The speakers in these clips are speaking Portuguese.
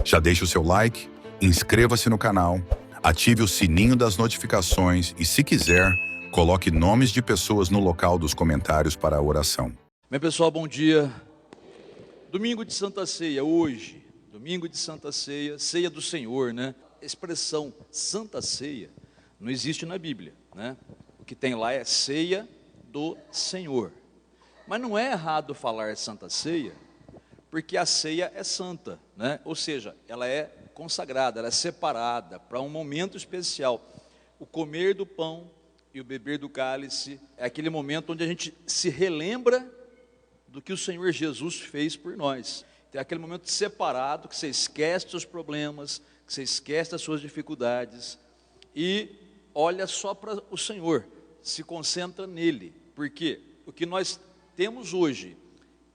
Já deixe o seu like, inscreva-se no canal, ative o sininho das notificações e, se quiser, coloque nomes de pessoas no local dos comentários para a oração. Bem, pessoal, bom dia. Domingo de Santa Ceia, hoje, domingo de Santa Ceia, ceia do Senhor, né? A expressão Santa Ceia não existe na Bíblia, né? O que tem lá é ceia do Senhor. Mas não é errado falar Santa Ceia, porque a ceia é santa, né? Ou seja, ela é consagrada, ela é separada para um momento especial. O comer do pão e o beber do cálice é aquele momento onde a gente se relembra do que o Senhor Jesus fez por nós. Então, é aquele momento separado, que você esquece dos seus problemas, que você esquece das suas dificuldades e olha só para o Senhor, se concentra nele, porque o que nós temos hoje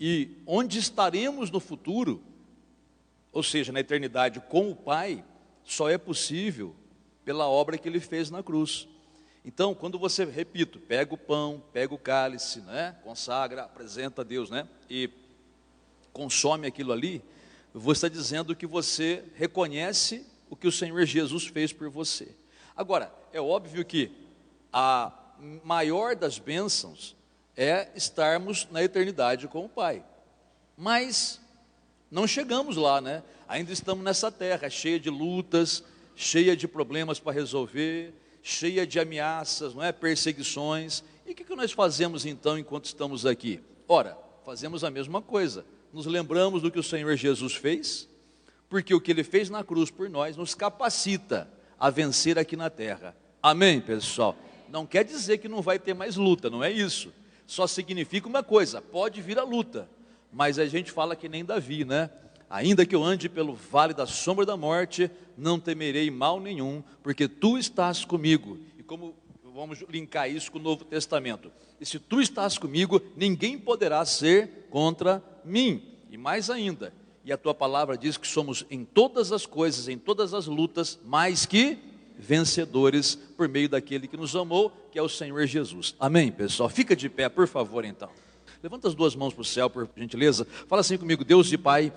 e onde estaremos no futuro, ou seja, na eternidade com o Pai, só é possível pela obra que Ele fez na cruz. Então, quando você, repito, pega o pão, pega o cálice, né, consagra, apresenta a Deus, né, e consome aquilo ali, você está dizendo que você reconhece o que o Senhor Jesus fez por você. Agora, é óbvio que a maior das bênçãos é estarmos na eternidade com o Pai, mas não chegamos lá, né? Ainda estamos nessa terra cheia de lutas, cheia de problemas para resolver, cheia de ameaças, não é? Perseguições. E o que nós fazemos então enquanto estamos aqui? Ora, fazemos a mesma coisa, nos lembramos do que o Senhor Jesus fez, porque o que Ele fez na cruz por nós nos capacita a vencer aqui na terra. Amém, pessoal? Não quer dizer que não vai ter mais luta, não é isso. Só significa uma coisa, pode vir a luta, mas a gente fala que nem Davi, né? Ainda que eu ande pelo vale da sombra da morte, não temerei mal nenhum, porque tu estás comigo. E como vamos linkar isso com o Novo Testamento? E se tu estás comigo, ninguém poderá ser contra mim. E mais ainda, e a tua palavra diz que somos em todas as coisas, em todas as lutas, mais que vencedores por meio daquele que nos amou, que é o Senhor Jesus. Amém, pessoal? Fica de pé, por favor, então. Levanta as duas mãos para o céu, por gentileza. Fala assim comigo: Deus e Pai,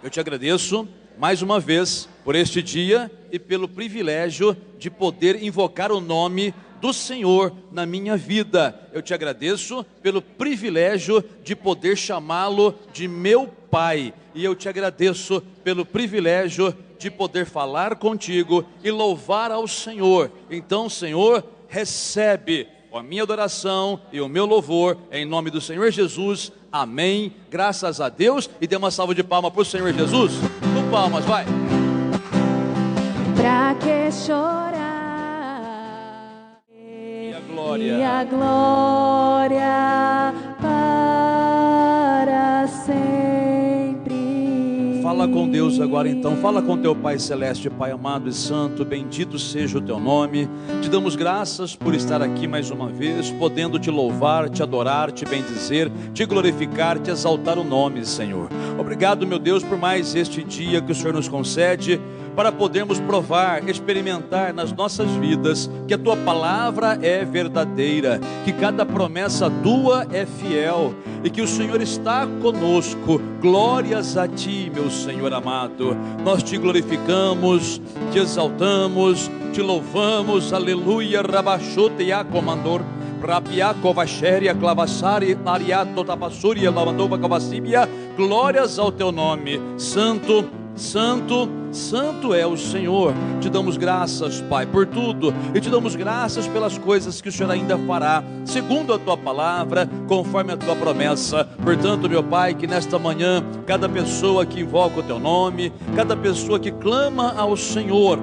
eu te agradeço mais uma vez por este dia e pelo privilégio de poder invocar o nome do Senhor na minha vida. Eu te agradeço pelo privilégio de poder chamá-lo de meu Pai. E eu te agradeço pelo privilégio de poder falar contigo e louvar ao Senhor. Então, Senhor, recebe a minha adoração e o meu louvor em nome do Senhor Jesus. Amém. Graças a Deus. E dê uma salva de palmas para o Senhor Jesus. Com palmas, vai. Pra que chorar? E a glória. E a glória para sempre. Fala com Deus agora então, fala com teu Pai Celeste, Pai amado e santo, bendito seja o teu nome. Te damos graças por estar aqui mais uma vez, podendo te louvar, te adorar, te bendizer, te glorificar, te exaltar o nome, Senhor. Obrigado, meu Deus, por mais este dia que o Senhor nos concede, para podermos provar, experimentar nas nossas vidas que a tua palavra é verdadeira, que cada promessa tua é fiel e que o Senhor está conosco. Glórias a ti, meu Senhor amado. Nós te glorificamos, te exaltamos, te louvamos. Aleluia. Rabachote Yacomandor, Rabia Kovasheria Clavassari Ariato Tapassuria Lavandova Cavassibia. Glórias ao teu nome, Santo, Santo, Santo é o Senhor. Te damos graças, Pai, por tudo, e te damos graças pelas coisas que o Senhor ainda fará, segundo a tua palavra, conforme a tua promessa. Portanto, meu Pai, que nesta manhã, cada pessoa que invoca o teu nome, cada pessoa que clama ao Senhor,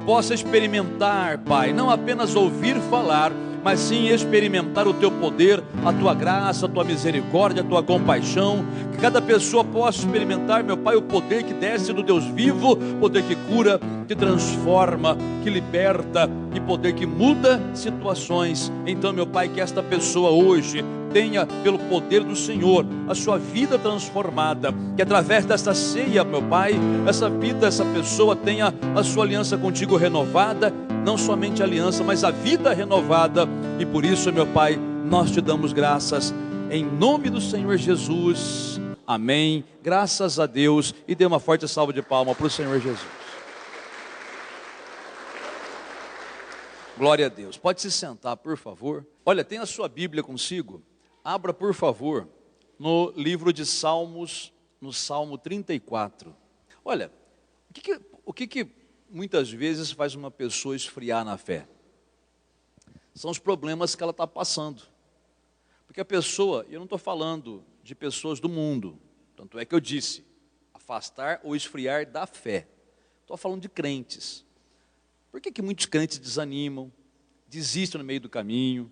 possa experimentar, Pai, não apenas ouvir falar, mas sim experimentar o teu poder, a tua graça, a tua misericórdia, a tua compaixão. Que cada pessoa possa experimentar, meu Pai, o poder que desce do Deus vivo, poder que cura, que transforma, que liberta, e poder que muda situações. Então, meu Pai, que esta pessoa hoje tenha, pelo poder do Senhor, a sua vida transformada, que através desta ceia, meu Pai, essa vida, essa pessoa tenha a sua aliança contigo renovada, não somente a aliança, mas a vida renovada. E por isso, meu Pai, nós te damos graças, em nome do Senhor Jesus. amém, graças a Deus, e dê uma forte salva de palmas para o Senhor Jesus. Glória a Deus. Pode se sentar, por favor. Olha, tem a sua Bíblia consigo? Abra, por favor, no livro de Salmos, no Salmo 34. Olha, o que muitas vezes faz uma pessoa esfriar na fé? São os problemas que ela está passando. Porque a pessoa, eu não estou falando de pessoas do mundo, tanto é que eu disse, afastar ou esfriar da fé. Estou falando de crentes. Por que muitos crentes desanimam, desistem no meio do caminho,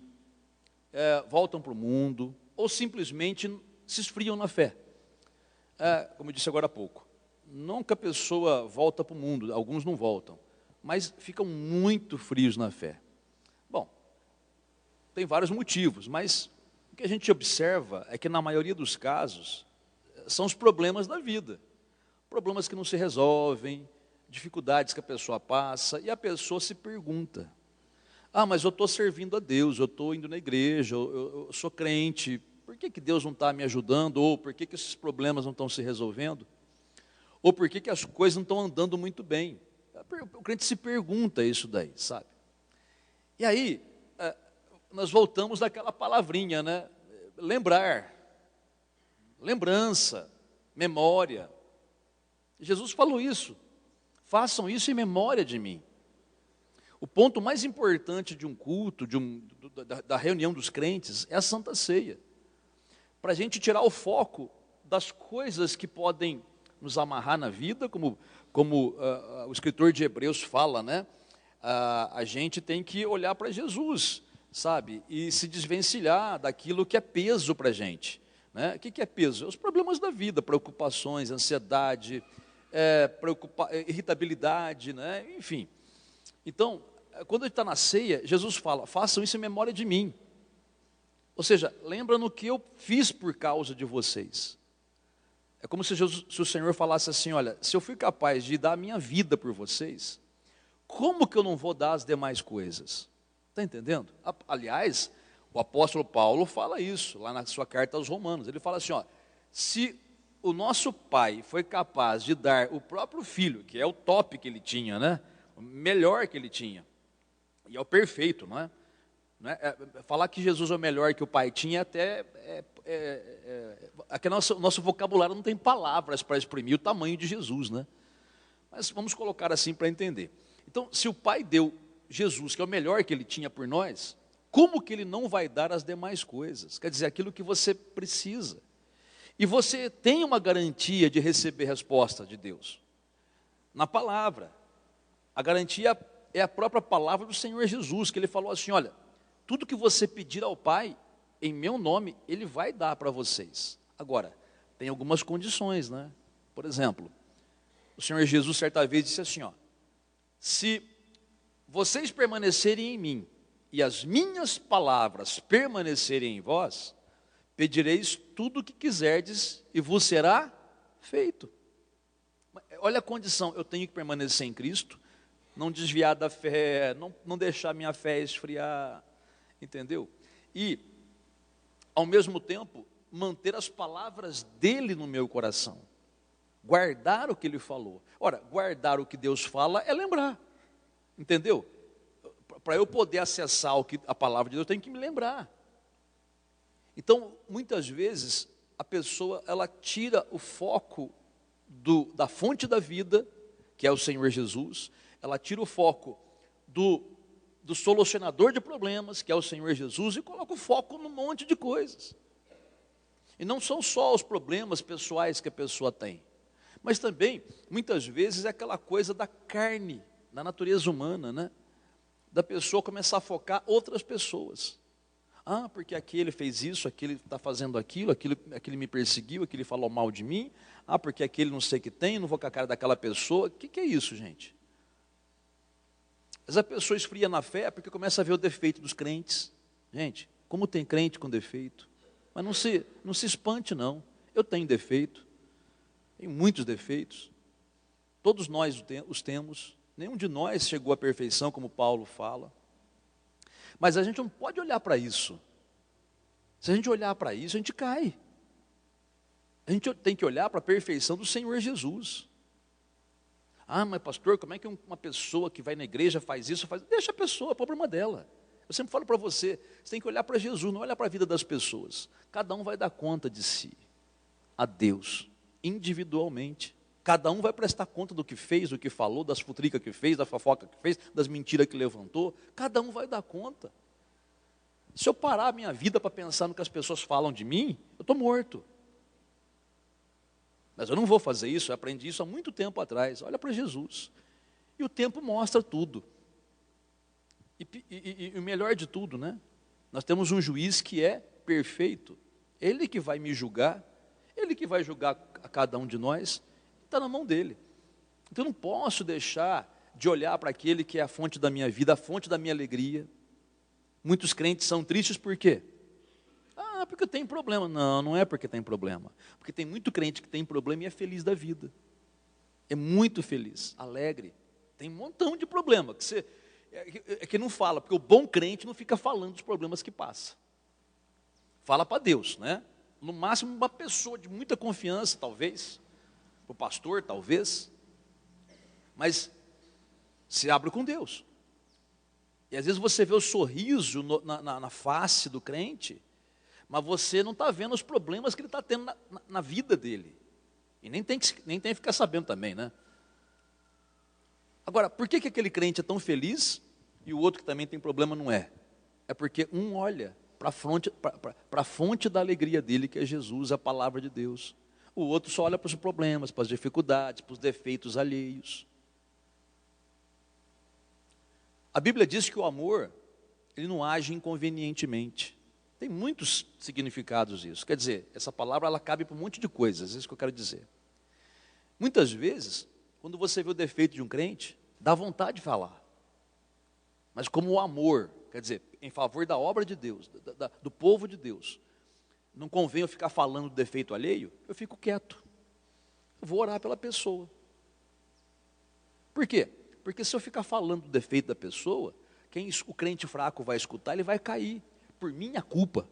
voltam para o mundo, ou simplesmente se esfriam na fé? Como eu disse agora há pouco, nunca a pessoa volta para o mundo, alguns não voltam, mas ficam muito frios na fé. Bom, tem vários motivos, mas o que a gente observa é que na maioria dos casos, são os problemas da vida, problemas que não se resolvem, dificuldades que a pessoa passa, e a pessoa se pergunta, mas eu estou servindo a Deus, eu estou indo na igreja, eu sou crente, por que Deus não está me ajudando? Ou por que esses problemas não estão se resolvendo? Ou por que as coisas não estão andando muito bem? O crente se pergunta isso daí, sabe? E aí, nós voltamos naquela palavrinha, né? Lembrar, lembrança, memória. Jesus falou isso. Façam isso em memória de mim. O ponto mais importante de um culto, da reunião dos crentes, é a Santa Ceia. Para a gente tirar o foco das coisas que podem nos amarrar na vida, como o escritor de Hebreus fala, né? A gente tem que olhar para Jesus, sabe? E se desvencilhar daquilo que é peso para a gente. Né? O que é peso? Os problemas da vida, preocupações, ansiedade, irritabilidade, né? Enfim. Então, quando a gente está na ceia, Jesus fala, façam isso em memória de mim. Ou seja, lembra no que eu fiz por causa de vocês. É como se o Senhor falasse assim, olha, se eu fui capaz de dar a minha vida por vocês, como que eu não vou dar as demais coisas? Está entendendo? Aliás, o apóstolo Paulo fala isso, lá na sua carta aos Romanos. Ele fala assim, se o nosso pai foi capaz de dar o próprio filho, que é o top que ele tinha, né? O melhor que ele tinha, e é o perfeito, não é? Falar que Jesus é o melhor que o pai tinha, aqui nosso vocabulário não tem palavras para exprimir o tamanho de Jesus, né? Mas vamos colocar assim para entender. Então, se o pai deu Jesus, que é o melhor que ele tinha por nós, como que ele não vai dar as demais coisas? Quer dizer, aquilo que você precisa. E você tem uma garantia de receber resposta de Deus na palavra. A garantia é a própria palavra do Senhor Jesus, que ele falou assim, olha, tudo que você pedir ao Pai, em meu nome, Ele vai dar para vocês. Agora, tem algumas condições, né? Por exemplo, o Senhor Jesus certa vez disse assim, se vocês permanecerem em mim, e as minhas palavras permanecerem em vós, pedireis tudo o que quiserdes, e vos será feito. Olha a condição, eu tenho que permanecer em Cristo, não desviar da fé, não deixar minha fé esfriar, entendeu? E, ao mesmo tempo, manter as palavras dele no meu coração, guardar o que ele falou. Ora, guardar o que Deus fala é lembrar, entendeu? Para eu poder acessar a palavra de Deus, eu tenho que me lembrar. Então, muitas vezes, a pessoa, ela tira o foco da fonte da vida, que é o Senhor Jesus, ela tira o foco do solucionador de problemas, que é o Senhor Jesus, e coloca o foco num monte de coisas. E não são só os problemas pessoais que a pessoa tem, mas também, muitas vezes, é aquela coisa da carne, da natureza humana, né? Da pessoa começar a focar outras pessoas. Porque aquele fez isso, aquele está fazendo aquilo, aquele me perseguiu, aquele falou mal de mim, porque aquele não sei o que tem, não vou com a cara daquela pessoa. O que é isso, gente? Mas a pessoa esfria na fé porque começa a ver o defeito dos crentes. Gente, como tem crente com defeito? Mas não se espante não, eu tenho defeito, tenho muitos defeitos, todos nós os temos, nenhum de nós chegou à perfeição, como Paulo fala. Mas a gente não pode olhar para isso. Se a gente olhar para isso, a gente cai. A gente tem que olhar para a perfeição do Senhor Jesus. Ah, mas pastor, como é que uma pessoa que vai na igreja faz isso? Deixa a pessoa, é o problema dela. Eu sempre falo para você tem que olhar para Jesus, não olhar para a vida das pessoas. Cada um vai dar conta de si, a Deus, individualmente. Cada um vai prestar conta do que fez, do que falou, das futricas que fez, da fofoca que fez, das mentiras que levantou. Cada um vai dar conta. Se eu parar a minha vida para pensar no que as pessoas falam de mim, eu estou morto. Mas eu não vou fazer isso, eu aprendi isso há muito tempo atrás. Olha para Jesus. E o tempo mostra tudo. E o melhor de tudo, né? Nós temos um juiz que é perfeito. Ele que vai me julgar, ele que vai julgar a cada um de nós, está na mão dele. Então eu não posso deixar de olhar para aquele que é a fonte da minha vida, a fonte da minha alegria. Muitos crentes são tristes por quê? Ah, porque tem problema. Não, não é porque tem problema. Porque tem muito crente que tem problema e é feliz da vida. É muito feliz, alegre. Tem um montão de problema que você... É que não fala, porque o bom crente não fica falando dos problemas que passa. Fala para Deus, né? No máximo uma pessoa de muita confiança, talvez. O pastor, talvez. Mas se abre com Deus. E às vezes você vê o sorriso na face do crente, mas você não está vendo os problemas que ele está tendo na vida dele. E nem tem que ficar sabendo também, né? Agora, por que aquele crente é tão feliz e o outro que também tem problema não é? É porque um olha para a fonte da alegria dele, que é Jesus, a palavra de Deus. O outro só olha para os problemas, para as dificuldades, para os defeitos alheios. A Bíblia diz que o amor, ele não age inconvenientemente. Tem muitos significados isso. Quer dizer, essa palavra ela cabe para um monte de coisas, é isso que eu quero dizer. Muitas vezes, quando você vê o defeito de um crente, dá vontade de falar. Mas como o amor, quer dizer, em favor da obra de Deus, do povo de Deus, não convém eu ficar falando do defeito alheio, eu fico quieto. Eu vou orar pela pessoa. Por quê? Porque se eu ficar falando do defeito da pessoa, o crente fraco vai escutar, ele vai cair, por minha culpa.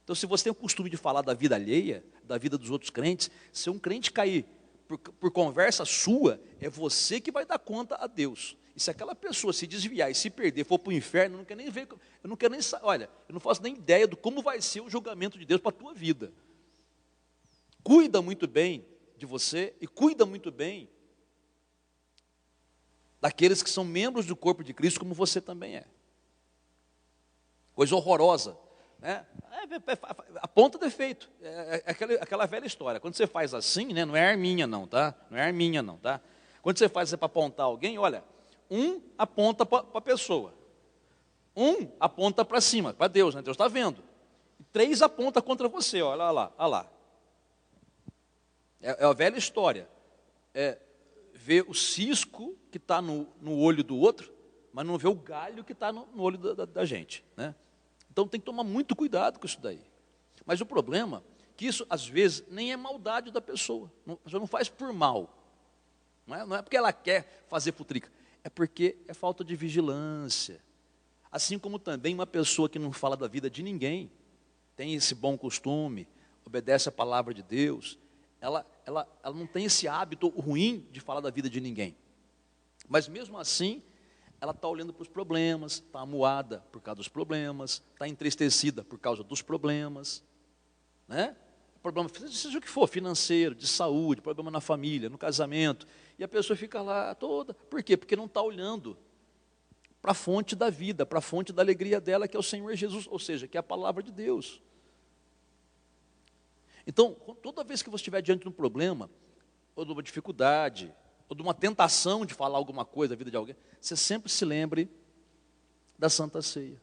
Então, se você tem o costume de falar da vida alheia, da vida dos outros crentes, se um crente cair por conversa sua, é você que vai dar conta a Deus. E se aquela pessoa se desviar e se perder, for para o inferno, eu não quero nem ver, olha, eu não faço nem ideia de como vai ser o julgamento de Deus para a tua vida. Cuida muito bem de você e cuida muito bem daqueles que são membros do corpo de Cristo, como você também é. Coisa horrorosa, né? Aponta defeito, aquela velha história. Quando você faz assim, né, não é arminha não, tá? Não é arminha não, tá? Quando você faz isso para apontar alguém, olha, um aponta para a pessoa, um aponta para cima, para Deus, né? Deus está vendo. E 3 aponta contra você, olha lá, olha lá. É a velha história. Ver o cisco que está no olho do outro, mas não vê o galho que está no olho da gente, né? Então tem que tomar muito cuidado com isso daí. Mas o problema é que isso, às vezes, nem é maldade da pessoa. A pessoa não faz por mal. Não é porque ela quer fazer futrica. É porque é falta de vigilância. Assim como também uma pessoa que não fala da vida de ninguém, tem esse bom costume, obedece a palavra de Deus, ela não tem esse hábito ruim de falar da vida de ninguém. Mas mesmo assim, ela está olhando para os problemas, está amuada por causa dos problemas, está entristecida por causa dos problemas, né? Problema, seja o que for, financeiro, de saúde, problema na família, no casamento, e a pessoa fica lá toda. Por quê? Porque não está olhando para a fonte da vida, para a fonte da alegria dela, que é o Senhor Jesus, ou seja, que é a palavra de Deus. Então, toda vez que você estiver diante de um problema, ou de uma dificuldade, ou de uma tentação de falar alguma coisa da vida de alguém, você sempre se lembre da Santa Ceia.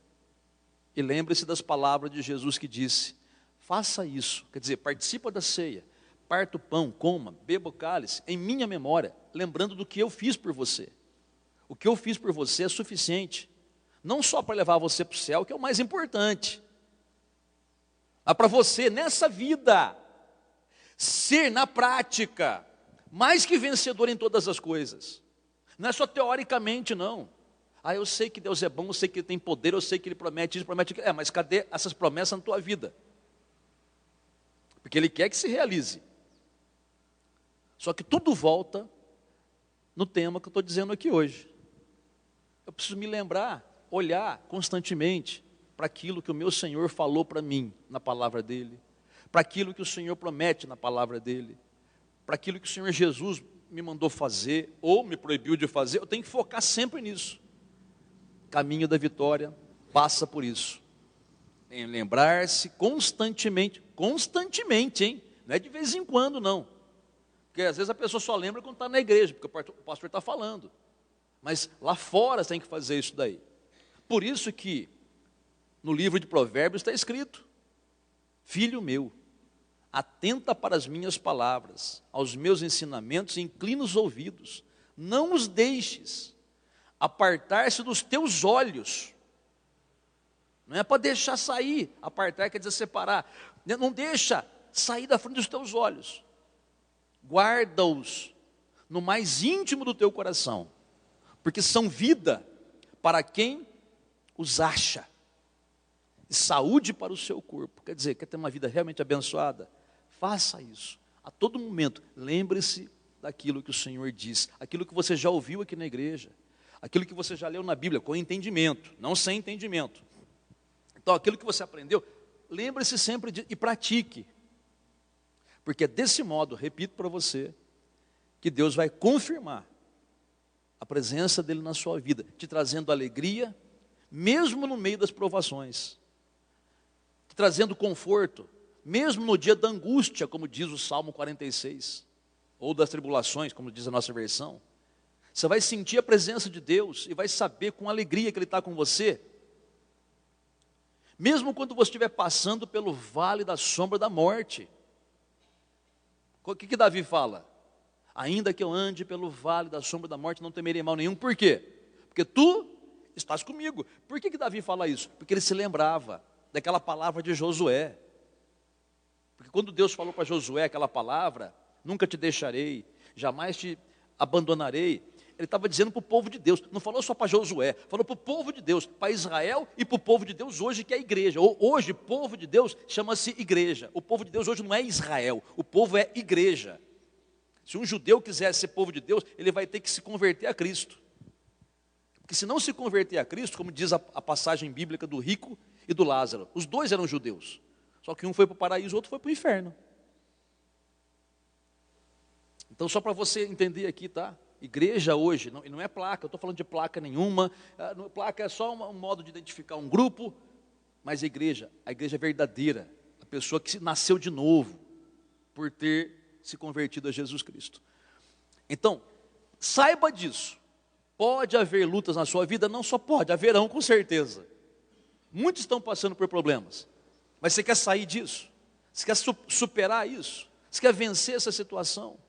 E lembre-se das palavras de Jesus que disse: faça isso, quer dizer, participa da ceia, parta o pão, coma, beba o cálice, em minha memória, lembrando do que eu fiz por você. O que eu fiz por você é suficiente, não só para levar você para o céu, que é o mais importante, mas para você, nessa vida, ser na prática mais que vencedor em todas as coisas. Não é só teoricamente, não. Ah, eu sei que Deus é bom, eu sei que Ele tem poder, eu sei que Ele promete isso, promete aquilo. Mas cadê essas promessas na tua vida? porque Ele quer que se realize. Só que tudo volta no tema que eu estou dizendo aqui hoje. Eu preciso me lembrar, olhar constantemente para aquilo que o meu Senhor falou para mim na palavra dEle, para aquilo que o Senhor promete na palavra dEle, para aquilo que o Senhor Jesus me mandou fazer ou me proibiu de fazer. Eu tenho que focar sempre nisso. Caminho da vitória passa por isso. Em lembrar-se constantemente, hein? Não é de vez em quando, não. Porque às vezes a pessoa só lembra quando está na igreja, porque o pastor está falando. Mas lá fora você tem que fazer isso daí. Por isso que no livro de Provérbios está escrito: filho meu, atenta para as minhas palavras, aos meus ensinamentos, e inclina os ouvidos. Não os deixes apartar-se dos teus olhos. Não é para deixar sair, apartar quer dizer separar. Não deixa sair da frente dos teus olhos. Guarda-os no mais íntimo do teu coração, porque são vida para quem os acha, e saúde para o seu corpo. Quer dizer, quer ter uma vida realmente abençoada? Faça isso. A todo momento, lembre-se daquilo que o Senhor diz, aquilo que você já ouviu aqui na igreja, aquilo que você já leu na Bíblia, com entendimento, não sem entendimento. Então, aquilo que você aprendeu, lembre-se sempre e pratique. Porque é desse modo, repito para você, que Deus vai confirmar a presença dEle na sua vida, te trazendo alegria, mesmo no meio das provações, te trazendo conforto, mesmo no dia da angústia, como diz o Salmo 46, ou das tribulações, como diz a nossa versão. Você vai sentir a presença de Deus e vai saber com alegria que Ele está com você, mesmo quando você estiver passando pelo vale da sombra da morte. O que Davi fala? Ainda que eu ande pelo vale da sombra da morte, não temerei mal nenhum. Por quê? Porque tu estás comigo. Por que Davi fala isso? Porque ele se lembrava daquela palavra de Josué. Porque quando Deus falou para Josué aquela palavra, nunca te deixarei, jamais te abandonarei, ele estava dizendo para o povo de Deus, não falou só para Josué, falou para o povo de Deus, para Israel e para o povo de Deus hoje, que é a igreja. Hoje, povo de Deus chama-se igreja. O povo de Deus hoje não é Israel, o povo é igreja. Se um judeu quiser ser povo de Deus, ele vai ter que se converter a Cristo. Porque se não se converter a Cristo, como diz a passagem bíblica do rico e do Lázaro, os dois eram judeus, só que um foi para o paraíso, o outro foi para o inferno. Então, só para você entender aqui, tá? Igreja hoje, não é placa, eu estou falando de placa nenhuma, placa é só um modo de identificar um grupo, mas a igreja verdadeira, a pessoa que nasceu de novo, por ter se convertido a Jesus Cristo. Então, saiba disso, pode haver lutas na sua vida, não só pode, haverão com certeza. Muitos estão passando por problemas, mas você quer sair disso, você quer superar isso, você quer vencer essa situação.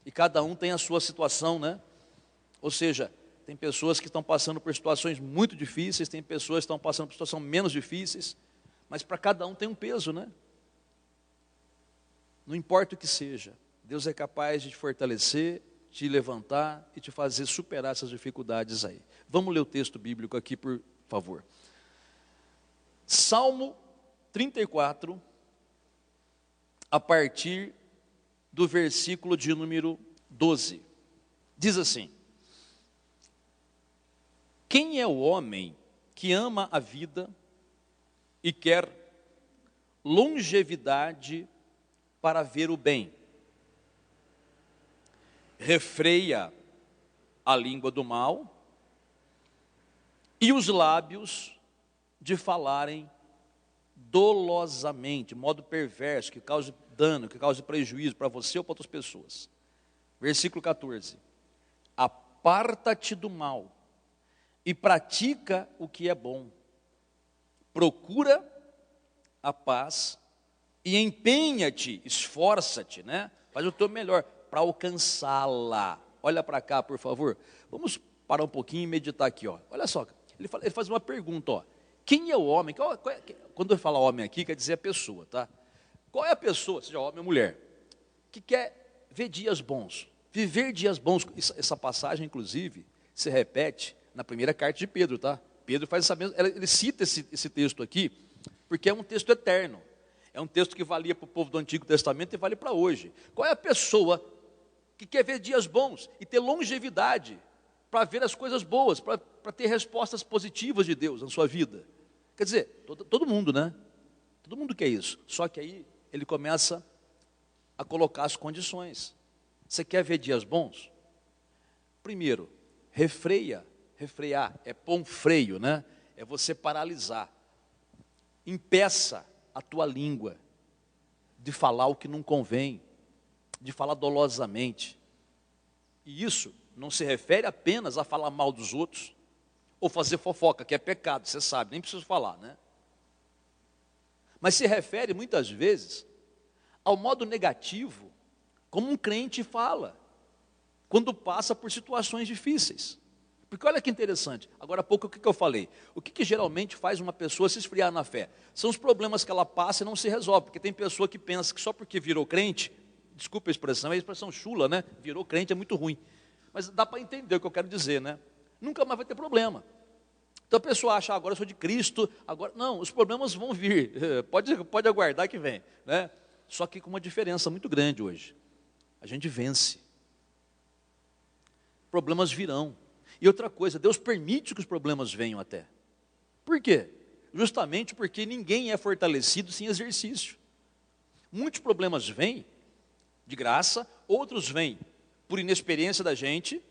E cada um tem a sua situação, né? Ou seja, tem pessoas que estão passando por situações muito difíceis, tem pessoas que estão passando por situações menos difíceis, mas para cada um tem um peso, né? Não importa o que seja, Deus é capaz de te fortalecer, te levantar e te fazer superar essas dificuldades aí. Vamos ler o texto bíblico aqui, por favor. Salmo 34, a partir do versículo de número 12, diz assim: quem é o homem que ama a vida e quer longevidade para ver o bem? Refreia a língua do mal e os lábios de falarem dolosamente, modo perverso, que cause dano, que cause prejuízo para você ou para outras pessoas. Versículo 14: aparta-te do mal e pratica o que é bom, procura a paz e empenha-te, esforça-te, né? Faz o teu melhor para alcançá-la. Olha para cá, por favor. Vamos parar um pouquinho e meditar aqui, ó. Olha só, ele faz uma pergunta, ó. Quem é o homem? Quando eu falo homem aqui, quer dizer a pessoa, tá? Qual é a pessoa, seja homem ou mulher, que quer ver dias bons, viver dias bons? Essa passagem, inclusive, se repete na primeira carta de Pedro, tá? Pedro faz essa mesma, ele cita esse texto aqui, porque é um texto eterno. É um texto que valia para o povo do Antigo Testamento e vale para hoje. Qual é a pessoa que quer ver dias bons e ter longevidade para ver as coisas boas, para ter respostas positivas de Deus na sua vida? Quer dizer, todo mundo, né? Todo mundo quer isso. Só que aí ele começa a colocar as condições. Você quer ver dias bons? Primeiro, refrear é pôr um freio, né? É você paralisar. Impeça a tua língua de falar o que não convém, de falar dolosamente. E isso não se refere apenas a falar mal dos outros, ou fazer fofoca, que é pecado, você sabe, nem preciso falar, né? Mas se refere muitas vezes ao modo negativo, como um crente fala, quando passa por situações difíceis. Porque olha que interessante, agora há pouco o que eu falei? O que geralmente faz uma pessoa se esfriar na fé? São os problemas que ela passa e não se resolve, porque tem pessoa que pensa que só porque virou crente, desculpa a expressão, é a expressão chula, né? Virou crente é muito ruim. Mas dá para entender o que eu quero dizer, né? Nunca mais vai ter problema. Então a pessoa acha, agora eu sou de Cristo, agora... Não, os problemas vão vir, pode aguardar que vem, né? Só que com uma diferença muito grande hoje. A gente vence. Problemas virão. E outra coisa, Deus permite que os problemas venham até. Por quê? Justamente porque ninguém é fortalecido sem exercício. Muitos problemas vêm de graça, outros vêm por inexperiência da gente,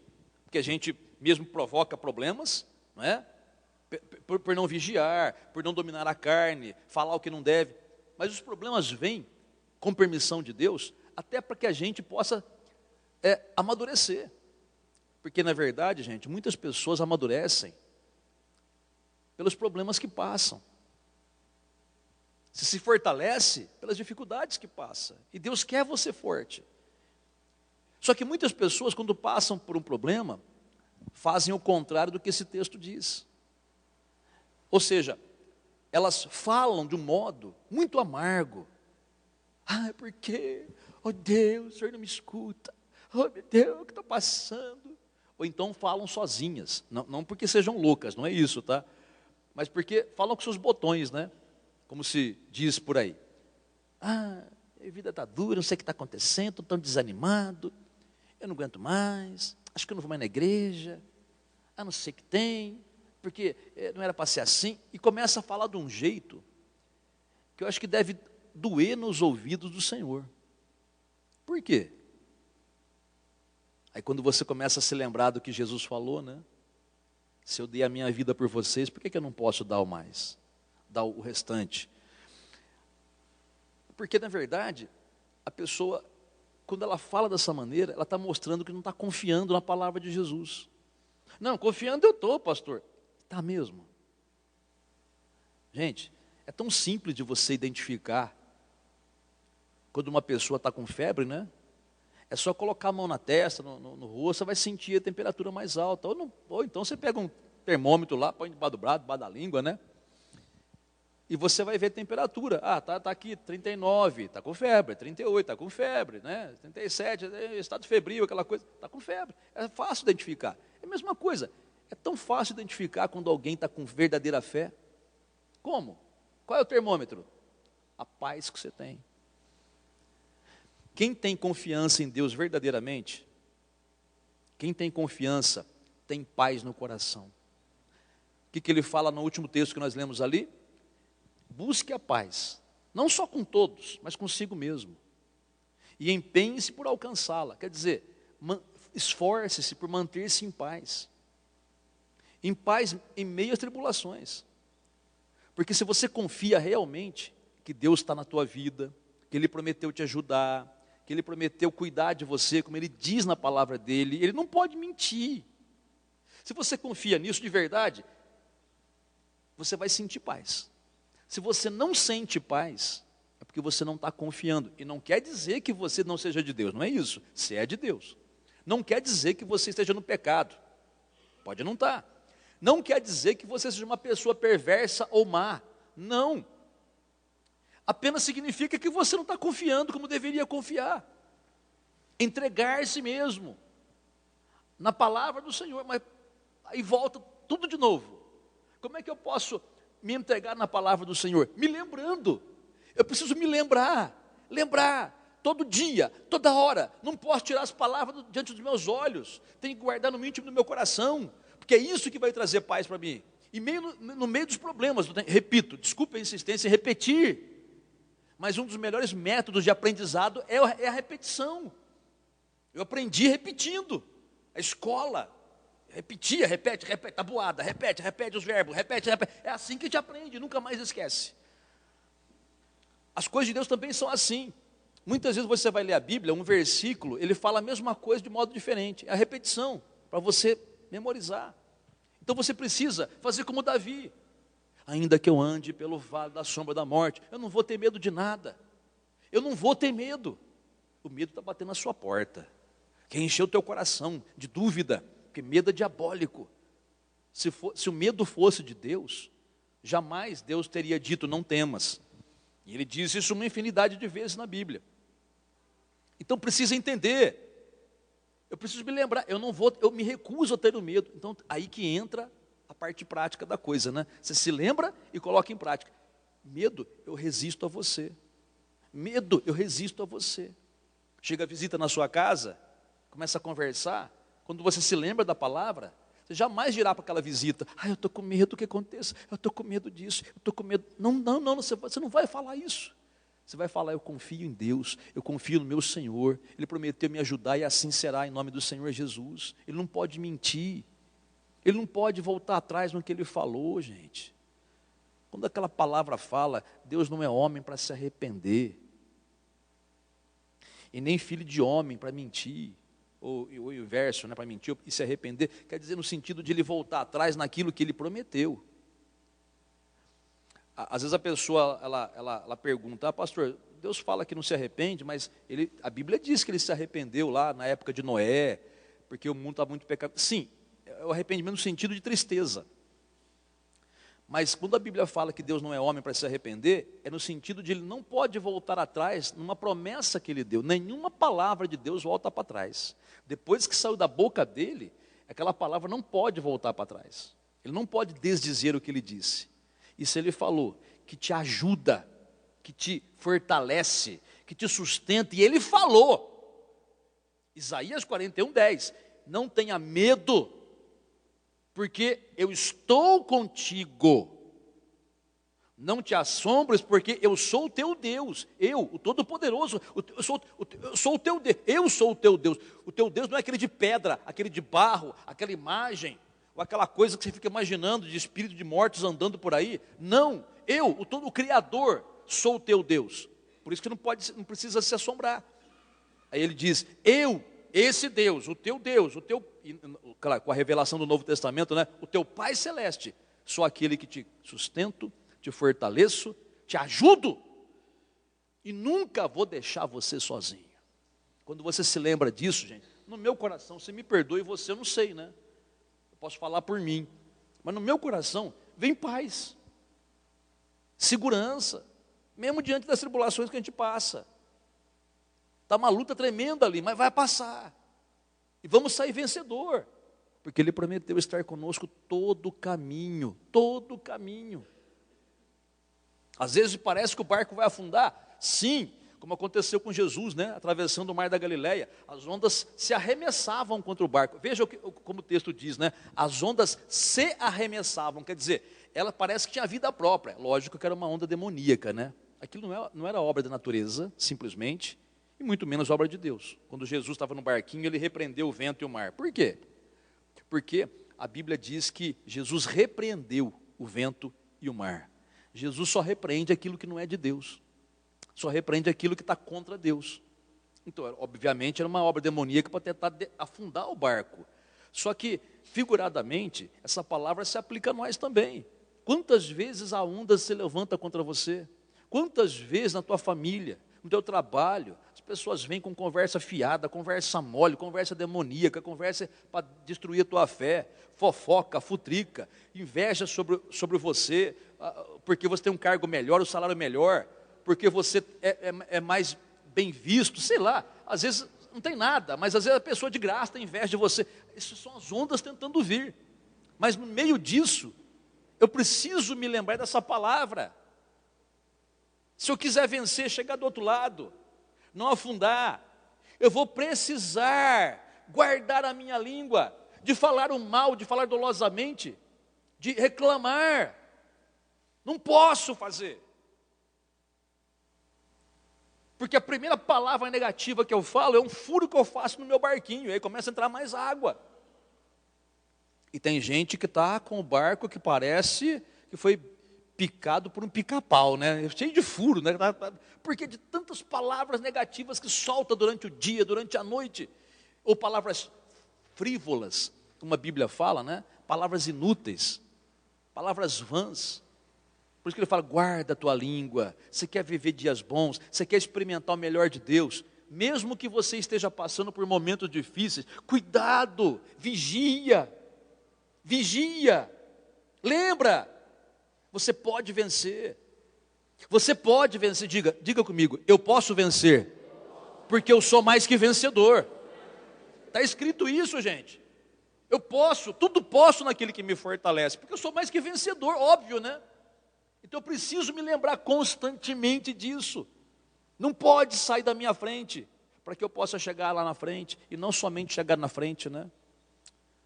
porque a gente mesmo provoca problemas, não é? Por não vigiar, por não dominar a carne, falar o que não deve. Mas os problemas vêm, com permissão de Deus, até para que a gente possa amadurecer. Porque, na verdade, gente, muitas pessoas amadurecem pelos problemas que passam. Se fortalece pelas dificuldades que passa. E Deus quer você forte. Só que muitas pessoas, quando passam por um problema, fazem o contrário do que esse texto diz. Ou seja, elas falam de um modo muito amargo. Ah, por quê? Oh Deus, o Senhor não me escuta. Oh meu Deus, o que está passando? Ou então falam sozinhas, não porque sejam loucas, não é isso, tá? Mas porque falam com seus botões, né? Como se diz por aí. Ah, a vida está dura, não sei o que está acontecendo, estou tão desanimado, eu não aguento mais, acho que eu não vou mais na igreja, não sei o que tem, porque não era para ser assim, e começa a falar de um jeito que eu acho que deve doer nos ouvidos do Senhor. Por quê? Aí quando você começa a se lembrar do que Jesus falou, né? Se eu dei a minha vida por vocês, por que eu não posso dar o mais? Dar o restante? Porque, na verdade, a pessoa, quando ela fala dessa maneira, ela está mostrando que não está confiando na palavra de Jesus. Não, confiando eu estou, pastor. Está mesmo. Gente, é tão simples de você identificar quando uma pessoa está com febre, né? É só colocar a mão na testa, no rosto, você vai sentir a temperatura mais alta. Ou então você pega um termômetro lá, põe debaixo do braço, debaixo da língua, né? E você vai ver a temperatura. Ah, tá aqui 39, está com febre. 38, está com febre, né? 37, estado febril, aquela coisa, está com febre. É fácil identificar. É a mesma coisa. É tão fácil identificar quando alguém está com verdadeira fé. Como? Qual é o termômetro? A paz que você tem. Quem tem confiança em Deus verdadeiramente, quem tem confiança, tem paz no coração. O que ele fala no último texto que nós lemos ali? Busque a paz, não só com todos, mas consigo mesmo. E empenhe-se por alcançá-la. Quer dizer, esforce-se por manter-se em paz. Em paz em meio às tribulações. Porque se você confia realmente que Deus está na tua vida, que Ele prometeu te ajudar, que Ele prometeu cuidar de você, como Ele diz na palavra dEle, Ele não pode mentir. Se você confia nisso de verdade, você vai sentir paz. Se você não sente paz, é porque você não está confiando. E não quer dizer que você não seja de Deus, não é isso. Você é de Deus. Não quer dizer que você esteja no pecado. Pode não estar. Não quer dizer que você seja uma pessoa perversa ou má. Não. Apenas significa que você não está confiando como deveria confiar. Entregar-se mesmo na palavra do Senhor. Mas aí volta tudo de novo. Como é que eu posso me entregar na palavra do Senhor? Me lembrando. Eu preciso me lembrar, todo dia, toda hora. Não posso tirar as palavras diante dos meus olhos. Tenho que guardar no íntimo do meu coração, porque é isso que vai trazer paz para mim. E no meio dos problemas, repito, desculpe a insistência em repetir, mas um dos melhores métodos de aprendizado é a repetição. Eu aprendi repetindo. A escola repetia, repete, tabuada, repete os verbos, repete. É assim que a gente aprende, nunca mais esquece. As coisas de Deus também são assim. Muitas vezes você vai ler a Bíblia, um versículo, ele fala a mesma coisa de modo diferente. É a repetição, para você memorizar. Então você precisa fazer como Davi. Ainda que eu ande pelo vale da sombra da morte, eu não vou ter medo de nada. Eu não vou ter medo. O medo está batendo na sua porta. Quer encher o teu coração de dúvida, porque medo é diabólico. Se o medo fosse de Deus, jamais Deus teria dito não temas. E ele diz isso uma infinidade de vezes na Bíblia. Então precisa entender. Eu preciso me lembrar, eu me recuso a ter o medo. Então aí que entra a parte prática da coisa, né? Você se lembra e coloca em prática. Medo, eu resisto a você. Medo, eu resisto a você. Chega a visita na sua casa, começa a conversar. Quando você se lembra da palavra, você jamais dirá para aquela visita: eu estou com medo do que aconteça, eu estou com medo disso, eu estou com medo. Não, você não vai falar isso. Você vai falar: eu confio em Deus, eu confio no meu Senhor, Ele prometeu me ajudar e assim será em nome do Senhor Jesus. Ele não pode mentir, Ele não pode voltar atrás no que Ele falou, gente. Quando aquela palavra fala, Deus não é homem para se arrepender, e nem filho de homem para mentir, ou o inverso, né, para mentir e se arrepender, quer dizer no sentido de Ele voltar atrás naquilo que Ele prometeu. Às vezes a pessoa, ela pergunta: pastor, Deus fala que não se arrepende, mas a Bíblia diz que Ele se arrependeu lá na época de Noé, porque o mundo está muito pecado. Sim, é o arrependimento no sentido de tristeza. Mas quando a Bíblia fala que Deus não é homem para se arrepender, é no sentido de Ele não pode voltar atrás numa promessa que Ele deu. Nenhuma palavra de Deus volta para trás. Depois que saiu da boca dele, aquela palavra não pode voltar para trás. Ele não pode desdizer o que Ele disse. E se Ele falou que te ajuda, que te fortalece, que te sustenta, e Ele falou, Isaías 41:10, não tenha medo, porque eu estou contigo. Não te assombres, porque eu sou o teu Deus. Eu, o Todo-Poderoso, eu sou o teu Deus. Eu sou o teu Deus. O teu Deus não é aquele de pedra, aquele de barro, aquela imagem, ou aquela coisa que você fica imaginando de espírito de mortos andando por aí. Não, eu, o Criador, sou o teu Deus. Por isso que não precisa se assombrar. Aí ele diz: eu, esse Deus, claro, com a revelação do Novo Testamento, né? O teu Pai Celeste, sou aquele que te sustento, te fortaleço, te ajudo, e nunca vou deixar você sozinho. Quando você se lembra disso, gente, no meu coração, você me perdoe, você eu não sei, né? Eu posso falar por mim, mas no meu coração vem paz, segurança, mesmo diante das tribulações que a gente passa. Está uma luta tremenda ali, mas vai passar. E vamos sair vencedor, porque Ele prometeu estar conosco todo o caminho, todo o caminho. Às vezes parece que o barco vai afundar, sim, como aconteceu com Jesus, né, atravessando o mar da Galileia. As ondas se arremessavam contra o barco. Veja como o texto diz, né? As ondas se arremessavam, quer dizer, ela parece que tinha vida própria. Lógico que era uma onda demoníaca, né? Aquilo não era obra da natureza, simplesmente, e muito menos obra de Deus. Quando Jesus estava no barquinho, Ele repreendeu o vento e o mar. Por quê? Porque a Bíblia diz que Jesus repreendeu o vento e o mar. Jesus só repreende aquilo que não é de Deus. Só repreende aquilo que está contra Deus. Então, obviamente, era uma obra demoníaca para tentar afundar o barco. Só que, figuradamente, essa palavra se aplica a nós também. Quantas vezes a onda se levanta contra você? Quantas vezes na tua família, no teu trabalho, as pessoas vêm com conversa fiada, conversa mole, conversa demoníaca, conversa para destruir a tua fé, fofoca, futrica, inveja sobre você, porque você tem um cargo melhor, um salário melhor, porque você é mais bem visto, sei lá, às vezes não tem nada, mas às vezes a pessoa de graça tem inveja de você. Essas são as ondas tentando vir, mas no meio disso, eu preciso me lembrar dessa palavra. Se eu quiser vencer, chegar do outro lado, não afundar, eu vou precisar guardar a minha língua, de falar o mal, de falar dolosamente, de reclamar. Não posso fazer. Porque a primeira palavra negativa que eu falo é um furo que eu faço no meu barquinho, e aí começa a entrar mais água. E tem gente que está com o barco que parece que foi picado por um pica-pau, né? Cheio de furo, né? Porque de tantas palavras negativas que solta durante o dia, durante a noite, ou palavras frívolas, como a Bíblia fala, né? Palavras inúteis, palavras vãs. Por isso que ele fala, guarda a tua língua. Você quer viver dias bons, você quer experimentar o melhor de Deus, mesmo que você esteja passando por momentos difíceis, cuidado, vigia, lembra, você pode vencer, diga comigo, eu posso vencer, porque eu sou mais que vencedor. Está escrito isso, gente. Eu posso, tudo posso naquele que me fortalece, porque eu sou mais que vencedor, óbvio, né? Então eu preciso me lembrar constantemente disso. Não pode sair da minha frente, para que eu possa chegar lá na frente, e não somente chegar na frente, né?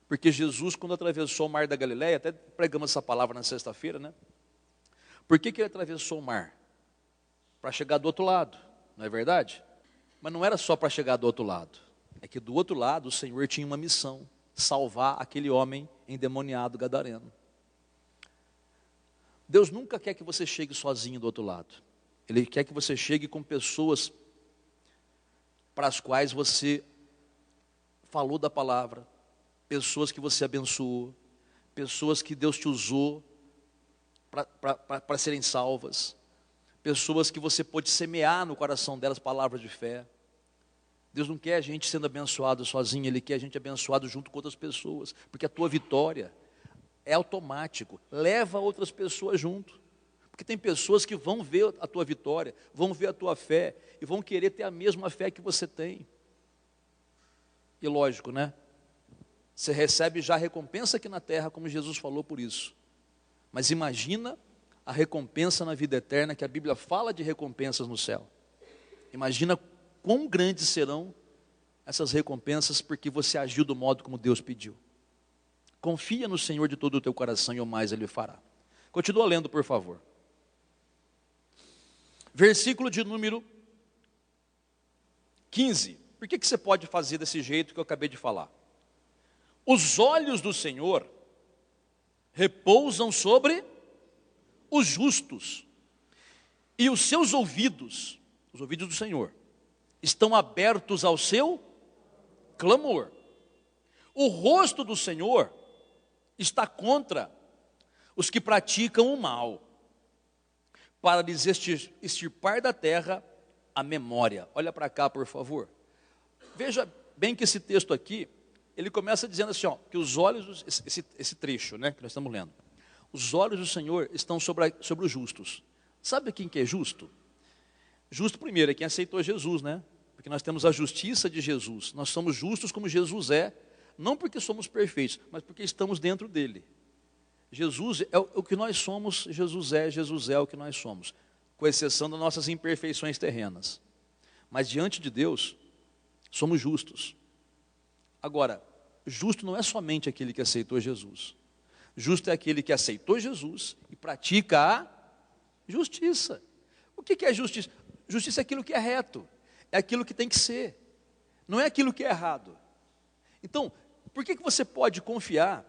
Porque Jesus, quando atravessou o mar da Galileia, até pregamos essa palavra na sexta-feira, né? Por que ele atravessou o mar? Para chegar do outro lado, não é verdade? Mas não era só para chegar do outro lado, é que do outro lado o Senhor tinha uma missão, salvar aquele homem endemoniado gadareno. Deus nunca quer que você chegue sozinho do outro lado. Ele quer que você chegue com pessoas para as quais você falou da palavra, pessoas que você abençoou, pessoas que Deus te usou para serem salvas, pessoas que você pôde semear no coração delas palavras de fé. Deus não quer a gente sendo abençoado sozinho, Ele quer a gente abençoado junto com outras pessoas, porque a tua vitória é automático, leva outras pessoas junto, porque tem pessoas que vão ver a tua vitória, vão ver a tua fé, e vão querer ter a mesma fé que você tem. E lógico, né? Você recebe já a recompensa aqui na terra, como Jesus falou por isso. Mas imagina a recompensa na vida eterna, que a Bíblia fala de recompensas no céu. Imagina quão grandes serão essas recompensas, porque você agiu do modo como Deus pediu. Confia no Senhor de todo o teu coração e o mais Ele fará. Continua lendo, por favor. Versículo de número 15. Por que você pode fazer desse jeito que eu acabei de falar? Os olhos do Senhor repousam sobre os justos, e os seus ouvidos, os ouvidos do Senhor, estão abertos ao seu clamor. O rosto do Senhor está contra os que praticam o mal, para lhes extirpar da terra a memória. Olha para cá, por favor. Veja bem que esse texto aqui, ele começa dizendo assim, ó, que os olhos, esse trecho, né, que nós estamos lendo, os olhos do Senhor estão sobre os justos. Sabe quem que é justo? Justo primeiro é quem aceitou Jesus, né? Porque nós temos a justiça de Jesus. Nós somos justos como Jesus é, não porque somos perfeitos, mas porque estamos dentro dele. Jesus é o que nós somos, Jesus é o que nós somos, com exceção das nossas imperfeições terrenas. Mas diante de Deus, somos justos. Agora, justo não é somente aquele que aceitou Jesus. Justo é aquele que aceitou Jesus e pratica a justiça. O que é justiça? Justiça é aquilo que é reto, é aquilo que tem que ser, não é aquilo que é errado. Então, por que você pode confiar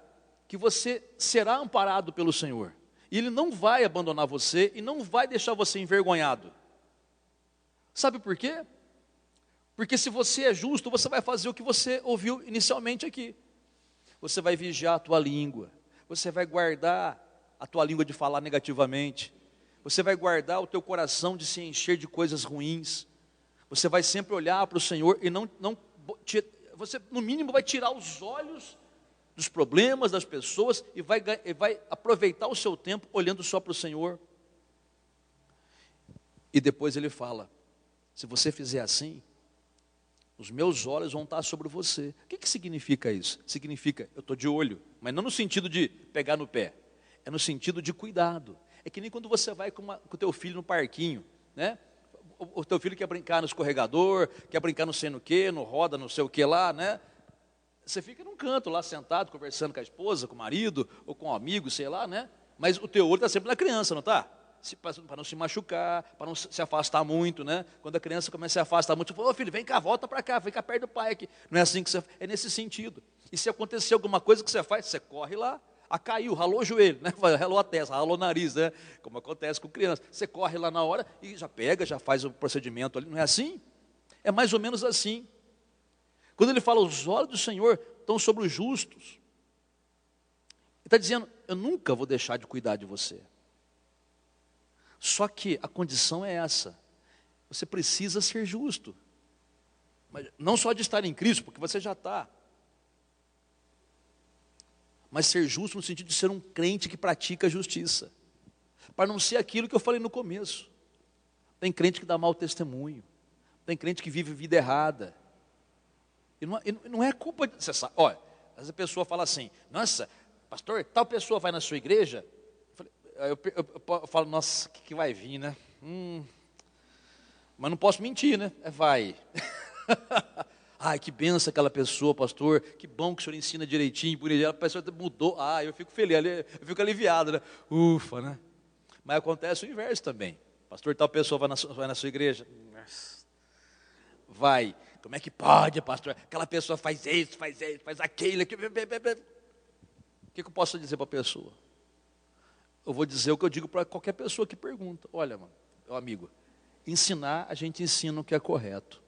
que você será amparado pelo Senhor? E Ele não vai abandonar você e não vai deixar você envergonhado. Sabe por quê? Porque se você é justo, você vai fazer o que você ouviu inicialmente aqui. Você vai vigiar a tua língua, você vai guardar a tua língua de falar negativamente, você vai guardar o teu coração de se encher de coisas ruins, você vai sempre olhar para o Senhor e você no mínimo vai tirar os olhos dos problemas das pessoas e vai aproveitar o seu tempo olhando só para o Senhor. E depois ele fala, se você fizer assim, os meus olhos vão estar sobre você. O que significa isso? Significa, eu estou de olho, mas não no sentido de pegar no pé, é no sentido de cuidado. É que nem quando você vai com o teu filho no parquinho, né? O teu filho quer brincar no escorregador, quer brincar no sei no quê, no roda, não sei o que lá, né? Você fica num canto lá sentado, conversando com a esposa, com o marido, ou com um amigo, sei lá, né? Mas o teu olho está sempre na criança, não está? Para não se machucar, para não se afastar muito, né? Quando a criança começa a se afastar muito, você fala, ô filho, vem cá, volta para cá, fica perto do pai aqui. Não é assim que você... É nesse sentido. E se acontecer alguma coisa que você faz, você corre lá, caiu, ralou o joelho, né? Ralou a testa, ralou o nariz, né? Como acontece com criança. Você corre lá na hora e já pega, já faz o procedimento ali. Não é assim? É mais ou menos assim. Quando ele fala, os olhos do Senhor estão sobre os justos. Ele está dizendo, eu nunca vou deixar de cuidar de você. Só que a condição é essa. Você precisa ser justo. Mas não só de estar em Cristo, porque você já está. Mas ser justo no sentido de ser um crente que pratica a justiça. Para não ser aquilo que eu falei no começo. Tem crente que dá mau testemunho. Tem crente que vive vida errada. E não é culpa de... Você sabe, olha, às vezes a pessoa fala assim, nossa, pastor, tal pessoa vai na sua igreja... Eu falo, nossa, o que vai vir, né? Mas não posso mentir, né? Vai. Ai, que benção aquela pessoa, pastor. Que bom que o senhor ensina direitinho, bonitinho. A pessoa mudou. Eu fico feliz, eu fico aliviado, né? Ufa, né? Mas acontece o inverso também. Pastor, tal pessoa vai na sua igreja? Vai. Como é que pode, pastor? Aquela pessoa faz isso, faz aquilo. O que eu posso dizer para a pessoa? Eu vou dizer o que eu digo para qualquer pessoa que pergunta. Olha, meu amigo, ensinar, a gente ensina o que é correto.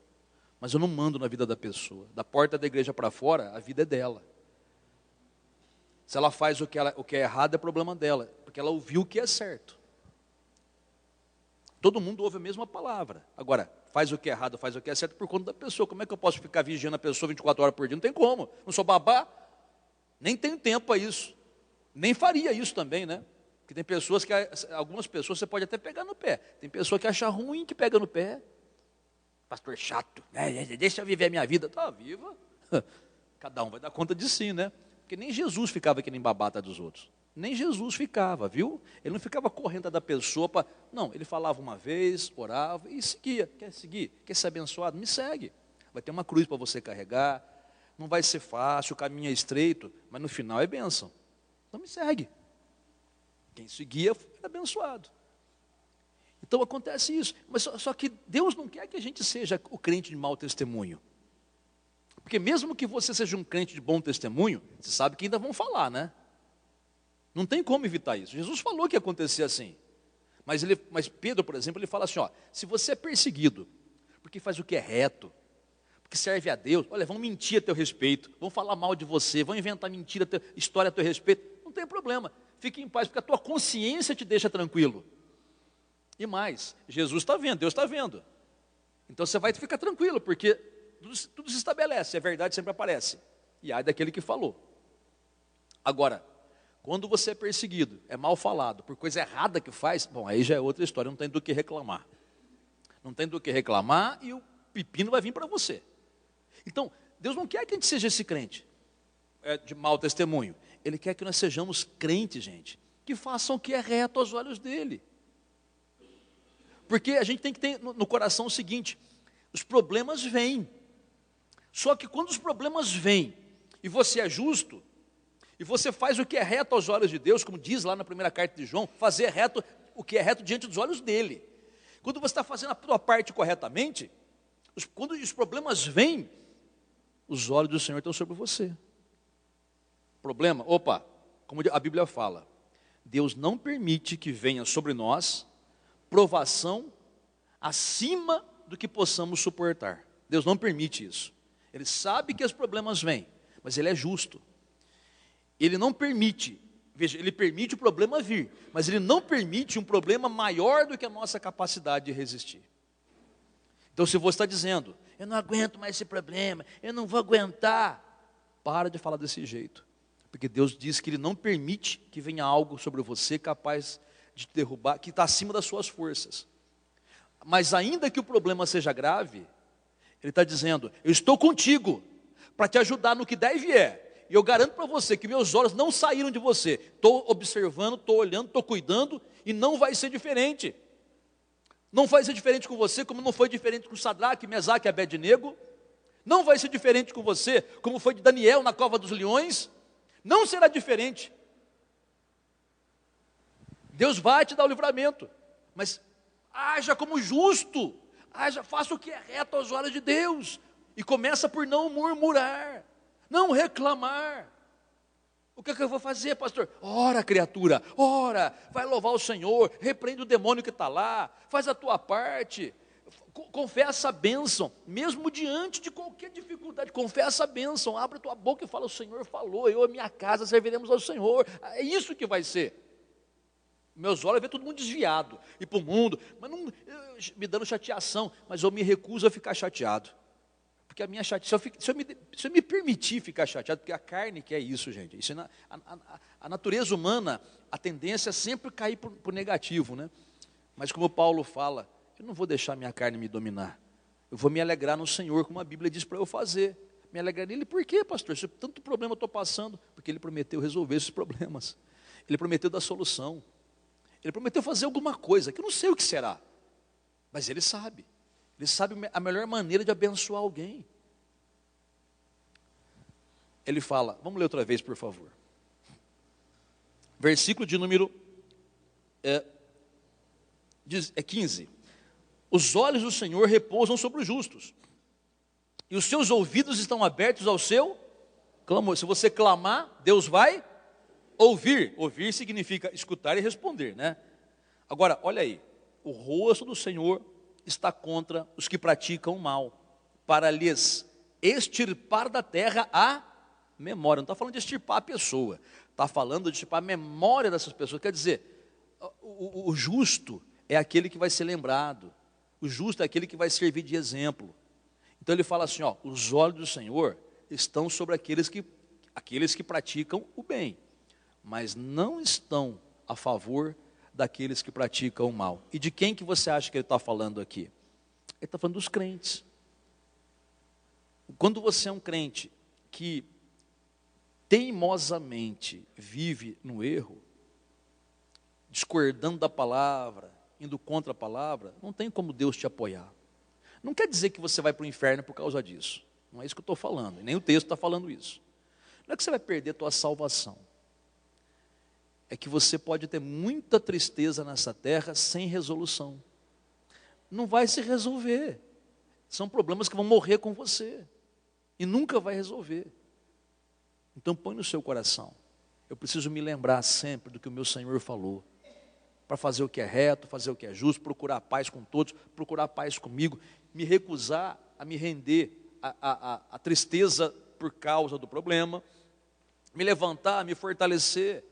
Mas eu não mando na vida da pessoa. Da porta da igreja para fora, a vida é dela. Se ela faz o que é errado, é problema dela. Porque ela ouviu o que é certo. Todo mundo ouve a mesma palavra. Agora, faz o que é errado, faz o que é certo por conta da pessoa. Como é que eu posso ficar vigiando a pessoa 24 horas por dia? Não tem como. Não sou babá. Nem tenho tempo para isso. Nem faria isso também, né? Porque tem pessoas que, algumas pessoas você pode até pegar no pé. Tem pessoa que acha ruim que pega no pé. Pastor chato, deixa eu viver a minha vida. Está viva. Cada um vai dar conta de si, né? Porque nem Jesus ficava que nem babata dos outros. Nem Jesus ficava, viu? Ele não ficava correndo da pessoa para... Não, ele falava uma vez, orava e seguia. Quer seguir? Quer ser abençoado? Me segue. Vai ter uma cruz para você carregar. Não vai ser fácil, o caminho é estreito, mas no final é bênção. Então me segue. Quem seguia foi abençoado. Então acontece isso. Mas só que Deus não quer que a gente seja o crente de mau testemunho. Porque mesmo que você seja um crente de bom testemunho, você sabe que ainda vão falar, né? Não tem como evitar isso. Jesus falou que ia acontecer assim. Mas Pedro, por exemplo, ele fala assim, ó, se você é perseguido, porque faz o que é reto, porque serve a Deus, olha, vão mentir a teu respeito, vão falar mal de você, vão inventar mentira, história a teu respeito, não tem problema. Fique em paz, porque a tua consciência te deixa tranquilo. E mais, Jesus está vendo, Deus está vendo. Então você vai ficar tranquilo, porque tudo se estabelece, a verdade sempre aparece. E ai daquele que falou. Agora, quando você é perseguido, é mal falado, por coisa errada que faz, bom, aí já é outra história, não tem do que reclamar. Não tem do que reclamar e o pepino vai vir para você. Então, Deus não quer que a gente seja esse crente de mau testemunho. Ele quer que nós sejamos crentes, gente, que façam o que é reto aos olhos dele. Porque a gente tem que ter no coração o seguinte, os problemas vêm. Só que quando os problemas vêm, e você é justo, e você faz o que é reto aos olhos de Deus, como diz lá na primeira carta de João, fazer reto, o que é reto diante dos olhos dele. Quando você está fazendo a tua parte corretamente, quando os problemas vêm, os olhos do Senhor estão sobre você. Problema? Opa, como a Bíblia fala, Deus não permite que venha sobre nós provação acima do que possamos suportar. Deus não permite isso. Ele sabe que os problemas vêm, mas Ele é justo. Ele não permite, veja, Ele permite o problema vir, mas Ele não permite um problema maior do que a nossa capacidade de resistir. Então se você está dizendo, eu não aguento mais esse problema, eu não vou aguentar, para de falar desse jeito. Porque Deus diz que Ele não permite que venha algo sobre você capaz de te derrubar, que está acima das suas forças. Mas ainda que o problema seja grave, Ele está dizendo, eu estou contigo, para te ajudar no que der e vier. E eu garanto para você que meus olhos não saíram de você. Estou observando, estou olhando, estou cuidando, e não vai ser diferente. Não vai ser diferente com você, como não foi diferente com Sadraque, Mesaque e Abednego. Não vai ser diferente com você, como foi de Daniel na cova dos leões. Não será diferente. Deus vai te dar o livramento, mas haja como justo, faça o que é reto aos olhos de Deus, e começa por não murmurar, não reclamar. O que é que eu vou fazer, pastor? Ora, criatura, ora, vai louvar o Senhor, repreende o demônio que está lá, faz a tua parte, confessa a bênção, mesmo diante de qualquer dificuldade, confessa a bênção, abre a tua boca e fala: o Senhor falou, eu e a minha casa serviremos ao Senhor. É isso que vai ser. Meus olhos vê todo mundo desviado, ir para o mundo, mas não, me dando chateação, mas eu me recuso a ficar chateado. Porque a minha chateação, se eu me permitir ficar chateado, porque a carne quer isso, gente. Isso a natureza humana, a tendência é sempre cair para o negativo, né? Mas como Paulo fala, eu não vou deixar minha carne me dominar. Eu vou me alegrar no Senhor, como a Bíblia diz para eu fazer. Me alegrar nele, por quê, pastor? Se tanto problema eu estou passando, porque ele prometeu resolver esses problemas. Ele prometeu dar solução. Ele prometeu fazer alguma coisa, que eu não sei o que será, mas Ele sabe. Ele sabe a melhor maneira de abençoar alguém. Ele fala, vamos ler outra vez, por favor. Versículo de número 15. Os olhos do Senhor repousam sobre os justos, e os seus ouvidos estão abertos ao seu clamor. Se você clamar, Deus vai ouvir. Ouvir significa escutar e responder, né? Agora, olha aí, o rosto do Senhor está contra os que praticam o mal, para lhes extirpar da terra a memória. Não está falando de extirpar a pessoa, está falando de extirpar a memória dessas pessoas. Quer dizer, o justo é aquele que vai ser lembrado, o justo é aquele que vai servir de exemplo. Então ele fala assim, ó, os olhos do Senhor estão sobre aqueles que praticam o bem, mas não estão a favor daqueles que praticam o mal. E de quem que você acha que ele está falando aqui? Ele está falando dos crentes. Quando você é um crente que teimosamente vive no erro, discordando da palavra, indo contra a palavra, não tem como Deus te apoiar. Não quer dizer que você vai para o inferno por causa disso. Não é isso que eu estou falando, nem o texto está falando isso. Não é que você vai perder a tua salvação. É que você pode ter muita tristeza nessa terra sem resolução. Não vai se resolver. São problemas que vão morrer com você. E nunca vai resolver. Então põe no seu coração. Eu preciso me lembrar sempre do que o meu Senhor falou. Para fazer o que é reto, fazer o que é justo, procurar paz com todos, procurar paz comigo. Me recusar a me render à tristeza por causa do problema. Me levantar, me fortalecer.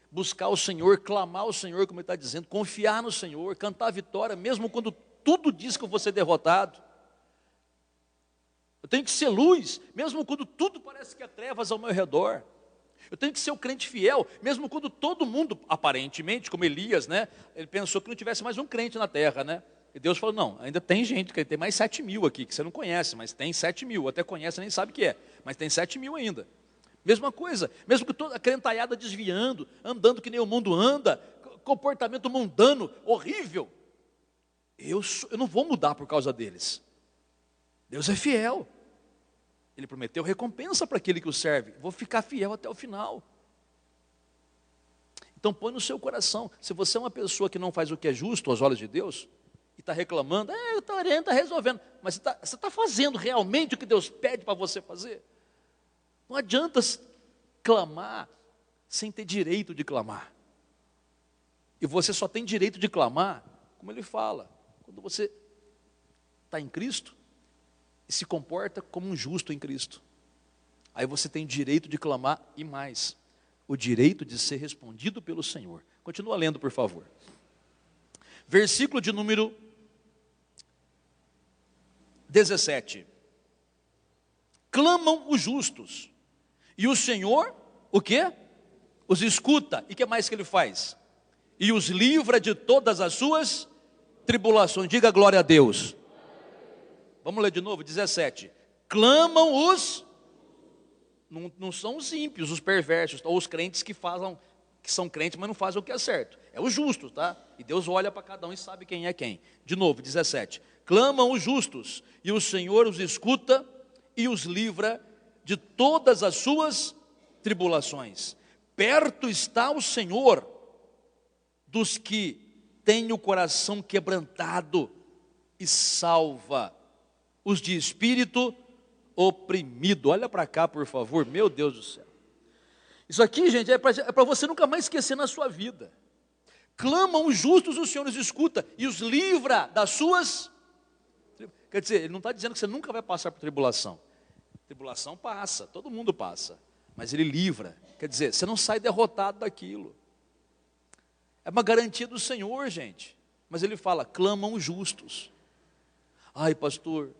Buscar o Senhor, clamar ao Senhor, como Ele está dizendo, confiar no Senhor, cantar a vitória, mesmo quando tudo diz que eu vou ser derrotado. Eu tenho que ser luz, mesmo quando tudo parece que é trevas ao meu redor. Eu tenho que ser o crente fiel, mesmo quando todo mundo, aparentemente, como Elias, né? Ele pensou que não tivesse mais um crente na terra, né? E Deus falou, não, ainda tem gente, que tem mais 7.000 aqui, que você não conhece, mas tem 7.000, até conhece, nem sabe o que é, mas tem 7.000 ainda. Mesma coisa, mesmo que toda a crentaiada desviando, andando que nem o mundo anda, comportamento mundano, horrível, eu não vou mudar por causa deles. Deus é fiel. Ele prometeu recompensa para aquele que o serve. Vou ficar fiel até o final. Então põe no seu coração, se você é uma pessoa que não faz o que é justo aos olhos de Deus, e está reclamando, eu estou orando, está resolvendo, mas você está fazendo realmente o que Deus pede para você fazer? Não adianta clamar sem ter direito de clamar. E você só tem direito de clamar, como ele fala, quando você está em Cristo e se comporta como um justo em Cristo. Aí você tem direito de clamar e mais, o direito de ser respondido pelo Senhor. Continua lendo, por favor. Versículo de número 17. Clamam os justos, e o Senhor, o quê? Os escuta, e o que mais que Ele faz? E os livra de todas as suas tribulações. Diga glória a Deus. Vamos ler de novo, 17. Clamam os, não são os ímpios, os perversos, ou os crentes que que são crentes, mas não fazem o que é certo. É os justos, tá? E Deus olha para cada um e sabe quem é quem. De novo, 17. Clamam os justos, e o Senhor os escuta e os livra de todas as suas tribulações. Perto está o Senhor dos que têm o coração quebrantado e salva os de espírito oprimido. Olha para cá, por favor, meu Deus do céu. Isso aqui, gente, é para você nunca mais esquecer na sua vida. Clamam os justos, o Senhor os escuta e os livra das suas. Quer dizer, ele não está dizendo que você nunca vai passar por tribulação. Tribulação passa, todo mundo passa. Mas ele livra. Quer dizer, você não sai derrotado daquilo. É uma garantia do Senhor, gente. Mas ele fala, clamam os justos. Ai, pastor,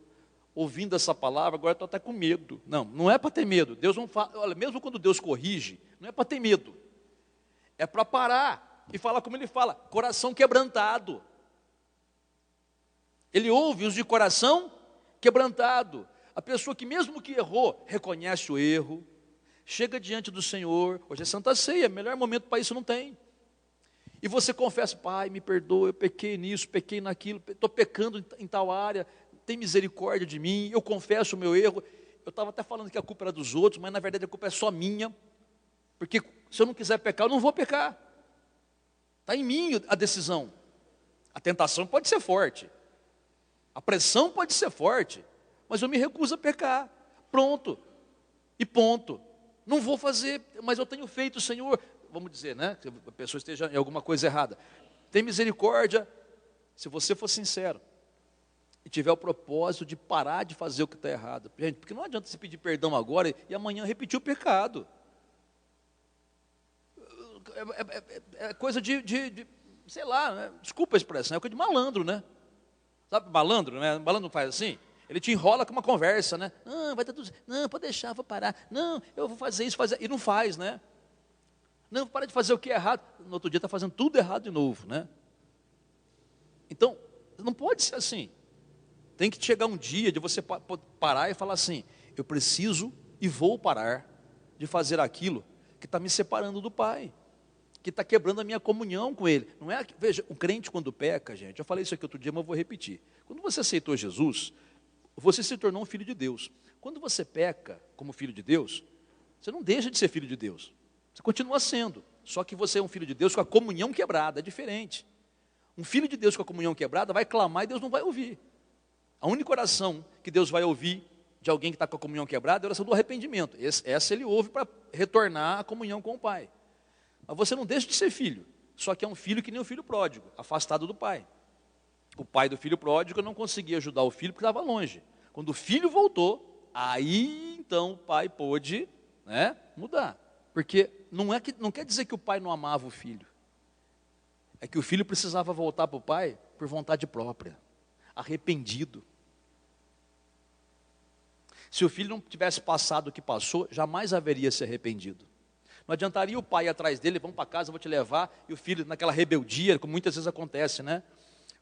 ouvindo essa palavra, agora estou até com medo. Não, não é para ter medo. Deus não fala, olha, mesmo quando Deus corrige, não é para ter medo. É para parar e falar como ele fala, coração quebrantado. Ele ouve os de coração quebrantado. A pessoa que mesmo que errou, reconhece o erro, chega diante do Senhor. Hoje é Santa Ceia, melhor momento para isso não tem. E você confessa, Pai, me perdoa, eu pequei nisso, pequei naquilo, estou pecando em tal área, tem misericórdia de mim, eu confesso o meu erro. Eu estava até falando que a culpa era dos outros, mas na verdade a culpa é só minha, porque se eu não quiser pecar, eu não vou pecar. Está em mim a decisão. A tentação pode ser forte, a pressão pode ser forte, mas eu me recuso a pecar. Pronto, e ponto. Não vou fazer, mas eu tenho feito, Senhor. Vamos dizer, né? Que a pessoa esteja em alguma coisa errada. Tem misericórdia, se você for sincero e tiver o propósito de parar de fazer o que está errado. Gente, porque não adianta você pedir perdão agora e amanhã repetir o pecado. É coisa de sei lá, né? Desculpa a expressão, é coisa de malandro, né? Sabe malandro, né? Malandro não faz assim? Ele te enrola com uma conversa, né? Não, vai dar tudo. Não, pode deixar, vou parar. Não, eu vou fazer isso, fazer. E não faz, né? Não, para de fazer o que é errado. No outro dia está fazendo tudo errado de novo, né? Então, não pode ser assim. Tem que chegar um dia de você parar e falar assim, eu preciso e vou parar de fazer aquilo que está me separando do Pai, que está quebrando a minha comunhão com Ele. Não é, veja, o crente quando peca, gente, eu falei isso aqui outro dia, mas eu vou repetir. Quando você aceitou Jesus, você se tornou um filho de Deus. Quando você peca como filho de Deus, você não deixa de ser filho de Deus. Você continua sendo, só que você é um filho de Deus com a comunhão quebrada, é diferente. Um filho de Deus com a comunhão quebrada vai clamar e Deus não vai ouvir. A única oração que Deus vai ouvir de alguém que está com a comunhão quebrada é a oração do arrependimento. Essa ele ouve para retornar à comunhão com o Pai. Mas você não deixa de ser filho, só que é um filho que nem o filho pródigo, afastado do pai. O pai do filho pródigo não conseguia ajudar o filho porque estava longe. Quando o filho voltou, aí então o pai pôde, né, mudar. Porque não quer dizer que o pai não amava o filho. É que o filho precisava voltar para o pai por vontade própria, arrependido. Se o filho não tivesse passado o que passou, jamais haveria se arrependido. Não adiantaria o pai ir atrás dele, vamos para casa, eu vou te levar, e o filho naquela rebeldia, como muitas vezes acontece, né?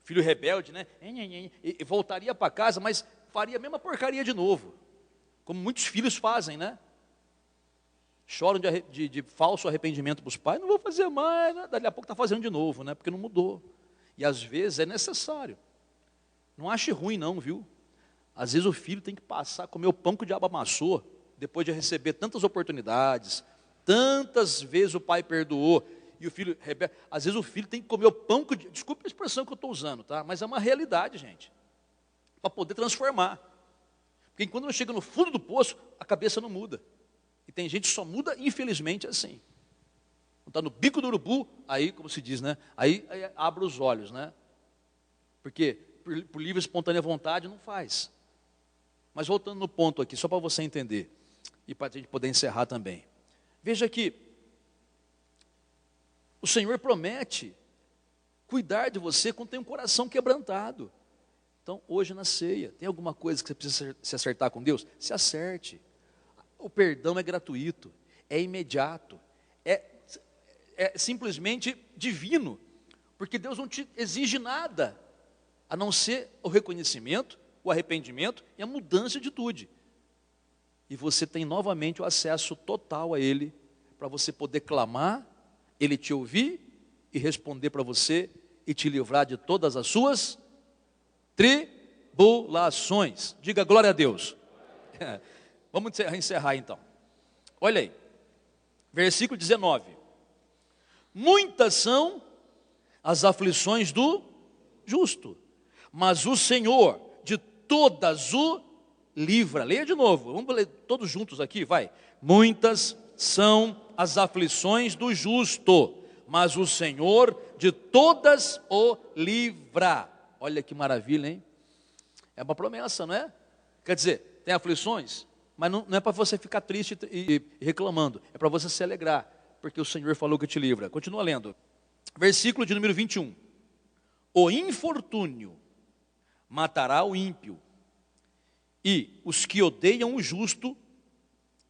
Filho rebelde, né? E voltaria para casa, mas faria a mesma porcaria de novo. Como muitos filhos fazem, né? Choram de falso arrependimento para os pais, não vou fazer mais, né? Daqui a pouco está fazendo de novo, né? Porque não mudou. E às vezes é necessário. Não ache ruim não, viu? Às vezes o filho tem que passar, comer o pão que o diabo amassou, depois de receber tantas oportunidades, tantas vezes o pai perdoou, e o filho rebelde. Às vezes o filho tem que comer o pão que, desculpa a expressão que eu estou usando, tá? Mas é uma realidade, gente, para poder transformar. Porque quando chega no fundo do poço, a cabeça não muda. E tem gente que só muda, infelizmente, assim. Quando está no bico do urubu, aí, como se diz, né? Aí abre os olhos, né? Porque por livre e espontânea vontade não faz. Mas voltando no ponto aqui, só para você entender, e para a gente poder encerrar também. Veja que o Senhor promete cuidar de você quando tem um coração quebrantado. Então, hoje na ceia, tem alguma coisa que você precisa se acertar com Deus? Se acerte. O perdão é gratuito, é imediato, é simplesmente divino, porque Deus não te exige nada, a não ser o reconhecimento, o arrependimento e a mudança de atitude. E você tem novamente o acesso total a Ele, para você poder clamar Ele te ouvir e responder para você e te livrar de todas as suas tribulações. Diga glória a Deus. Vamos encerrar então. Olha aí, versículo 19. Muitas são as aflições do justo, mas o Senhor de todas o livra. Leia de novo, vamos ler todos juntos aqui, vai. Muitas são as aflições do justo, mas o Senhor de todas o livra. Olha que maravilha, hein? É uma promessa, não é? Quer dizer, tem aflições, mas não é para você ficar triste e reclamando, é para você se alegrar, porque o Senhor falou que te livra. Continua lendo, versículo de número 21. O infortúnio matará o ímpio, e os que odeiam o justo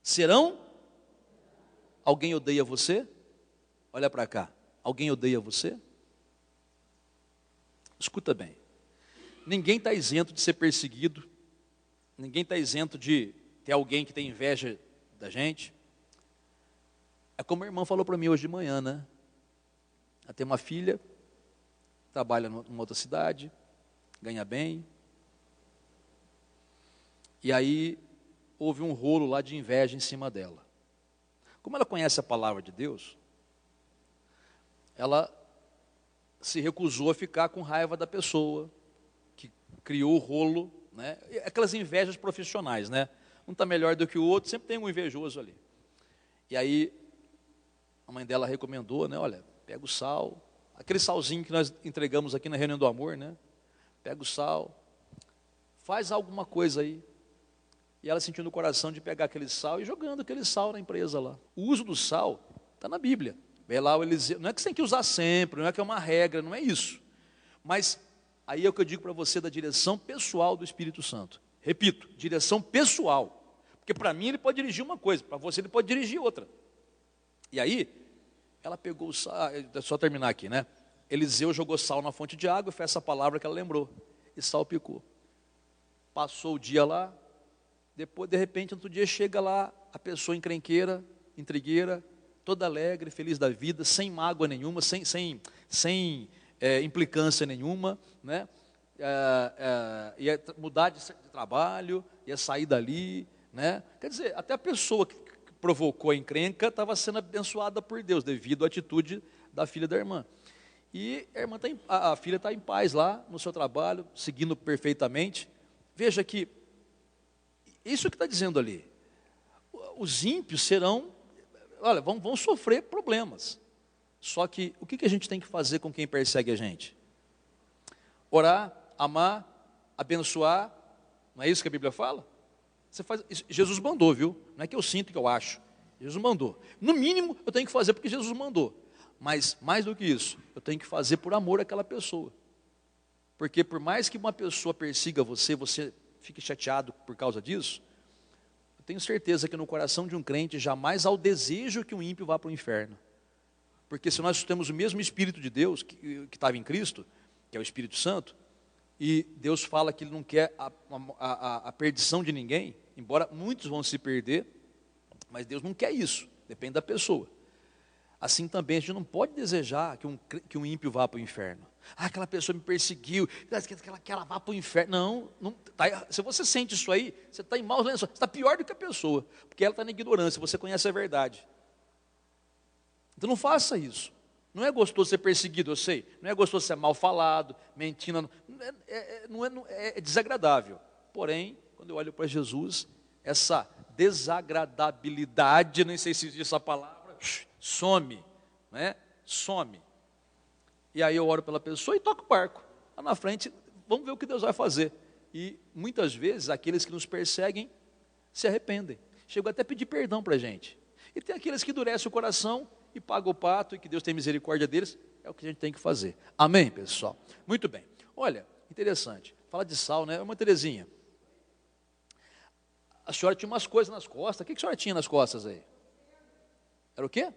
serão... Alguém odeia você? Olha para cá, alguém odeia você? Escuta bem, ninguém está isento de ser perseguido, ninguém está isento de ter alguém que tem inveja da gente. É como a irmã falou para mim hoje de manhã, né? Ela tem uma filha, trabalha numa outra cidade, ganha bem. E aí houve um rolo lá de inveja em cima dela. Como ela conhece a palavra de Deus, ela se recusou a ficar com raiva da pessoa que criou o rolo, né? Aquelas invejas profissionais, né? Um está melhor do que o outro, sempre tem um invejoso ali. E aí a mãe dela recomendou, né? Olha, pega o sal, aquele salzinho que nós entregamos aqui na reunião do amor, né? Pega o sal, faz alguma coisa aí. E ela sentiu no coração de pegar aquele sal e jogando aquele sal na empresa lá. O uso do sal está na Bíblia. Vê lá o Eliseu, não é que você tem que usar sempre, não é que é uma regra, não é isso. Mas aí é o que eu digo para você da direção pessoal do Espírito Santo. Repito, direção pessoal. Porque para mim ele pode dirigir uma coisa, para você ele pode dirigir outra. E aí, ela pegou o sal, só terminar aqui, né? Eliseu jogou sal na fonte de água, foi essa palavra que ela lembrou. E salpicou. Passou o dia lá, depois, de repente, outro dia chega lá a pessoa encrenqueira, intrigueira, toda alegre, feliz da vida, sem mágoa nenhuma, sem implicância nenhuma, né? Ia mudar de trabalho, ia sair dali, né? Quer dizer, até a pessoa que provocou a encrenca estava sendo abençoada por Deus, devido à atitude da filha da irmã. E a filha está em paz lá, no seu trabalho, seguindo perfeitamente. Veja que, isso que está dizendo ali, os ímpios serão, olha, vão sofrer problemas. Só que, o que a gente tem que fazer com quem persegue a gente? Orar, amar, abençoar, não é isso que a Bíblia fala? Você faz, Jesus mandou, viu? Não é que eu sinto, que eu acho. Jesus mandou. No mínimo, eu tenho que fazer porque Jesus mandou. Mas, mais do que isso, eu tenho que fazer por amor àquela pessoa. Porque por mais que uma pessoa persiga você, você fique chateado por causa disso, eu tenho certeza que no coração de um crente jamais há o desejo que um ímpio vá para o inferno. Porque se nós temos o mesmo Espírito de Deus que estava em Cristo, que é o Espírito Santo, e Deus fala que Ele não quer a perdição de ninguém, embora muitos vão se perder, mas Deus não quer isso, depende da pessoa. Assim também a gente não pode desejar que um ímpio vá para o inferno. Ah, aquela pessoa me perseguiu, que ela vá para o inferno. Não tá, se você sente isso aí, você está em maus lençóis, você está pior do que a pessoa, porque ela está na ignorância, você conhece a verdade. Então não faça isso. Não é gostoso ser perseguido, eu sei. Não é gostoso ser mal falado, mentindo. É desagradável. Porém, quando eu olho para Jesus, essa desagradabilidade, nem sei se existe essa palavra, some, né? Some. E aí eu oro pela pessoa e toco o barco. Lá na frente, vamos ver o que Deus vai fazer. E muitas vezes aqueles que nos perseguem se arrependem. Chegam até a pedir perdão para a gente. E tem aqueles que endurecem o coração e pagam o pato, e que Deus tem misericórdia deles. É o que a gente tem que fazer. Amém, pessoal? Muito bem. Olha, interessante. Fala de sal, né? Uma Terezinha. A senhora tinha umas coisas nas costas. O que a senhora tinha nas costas aí? Era o quê?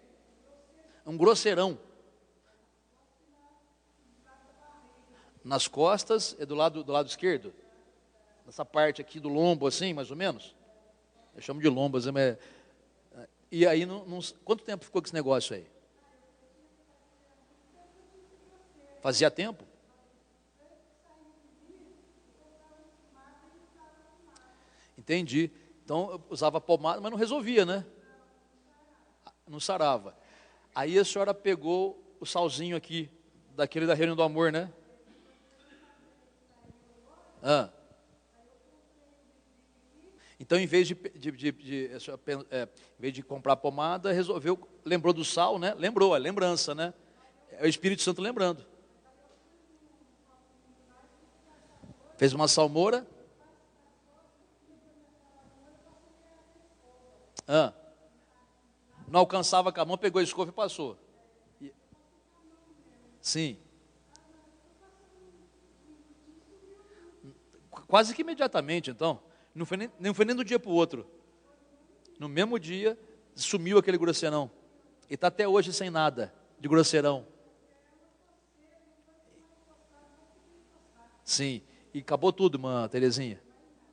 Um grosseirão. Nas costas, é do lado esquerdo? Nessa parte aqui do lombo, assim, mais ou menos? Eu chamo de lombo, mas... E aí, quanto tempo ficou com esse negócio aí? Fazia tempo. Entendi. Então eu usava pomada, mas não resolvia, né? Não sarava. Aí a senhora pegou o salzinho aqui, daquele da reunião do amor, né? Então, em vez de comprar pomada, resolveu, lembrou do sal, né? Lembrou, é lembrança, né? É o Espírito Santo lembrando. Fez uma salmoura. Não alcançava com a mão, pegou a escova e passou. Sim. Quase que imediatamente, então. Não foi nem do dia para o outro. No mesmo dia, sumiu aquele grosseirão. E está até hoje sem nada de grosseirão. Sim. E acabou tudo, irmã Terezinha.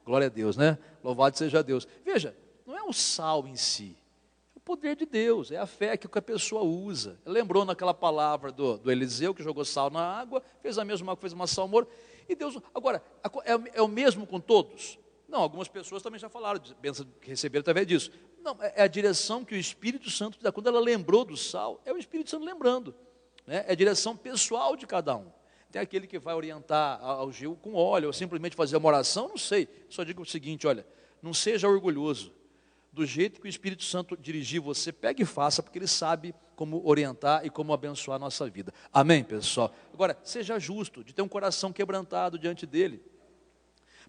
Glória a Deus, né? Louvado seja Deus. Veja, não é o sal em si. É o poder de Deus. É a fé que a pessoa usa. Lembrou naquela palavra do Eliseu, que jogou sal na água, fez a mesma coisa, uma salmoura. E Deus, agora, é o mesmo com todos? Não, algumas pessoas também já falaram, pensam que receberam através disso. Não, é a direção que o Espírito Santo dá. Quando ela lembrou do sal, é o Espírito Santo lembrando, né? É a direção pessoal de cada um. Tem aquele que vai orientar ao Gil com óleo, ou simplesmente fazer uma oração, não sei. Só digo o seguinte, olha, não seja orgulhoso. Do jeito que o Espírito Santo dirigir você, pegue e faça, porque Ele sabe como orientar e como abençoar a nossa vida. Amém, pessoal? Agora, seja justo, de ter um coração quebrantado diante dEle,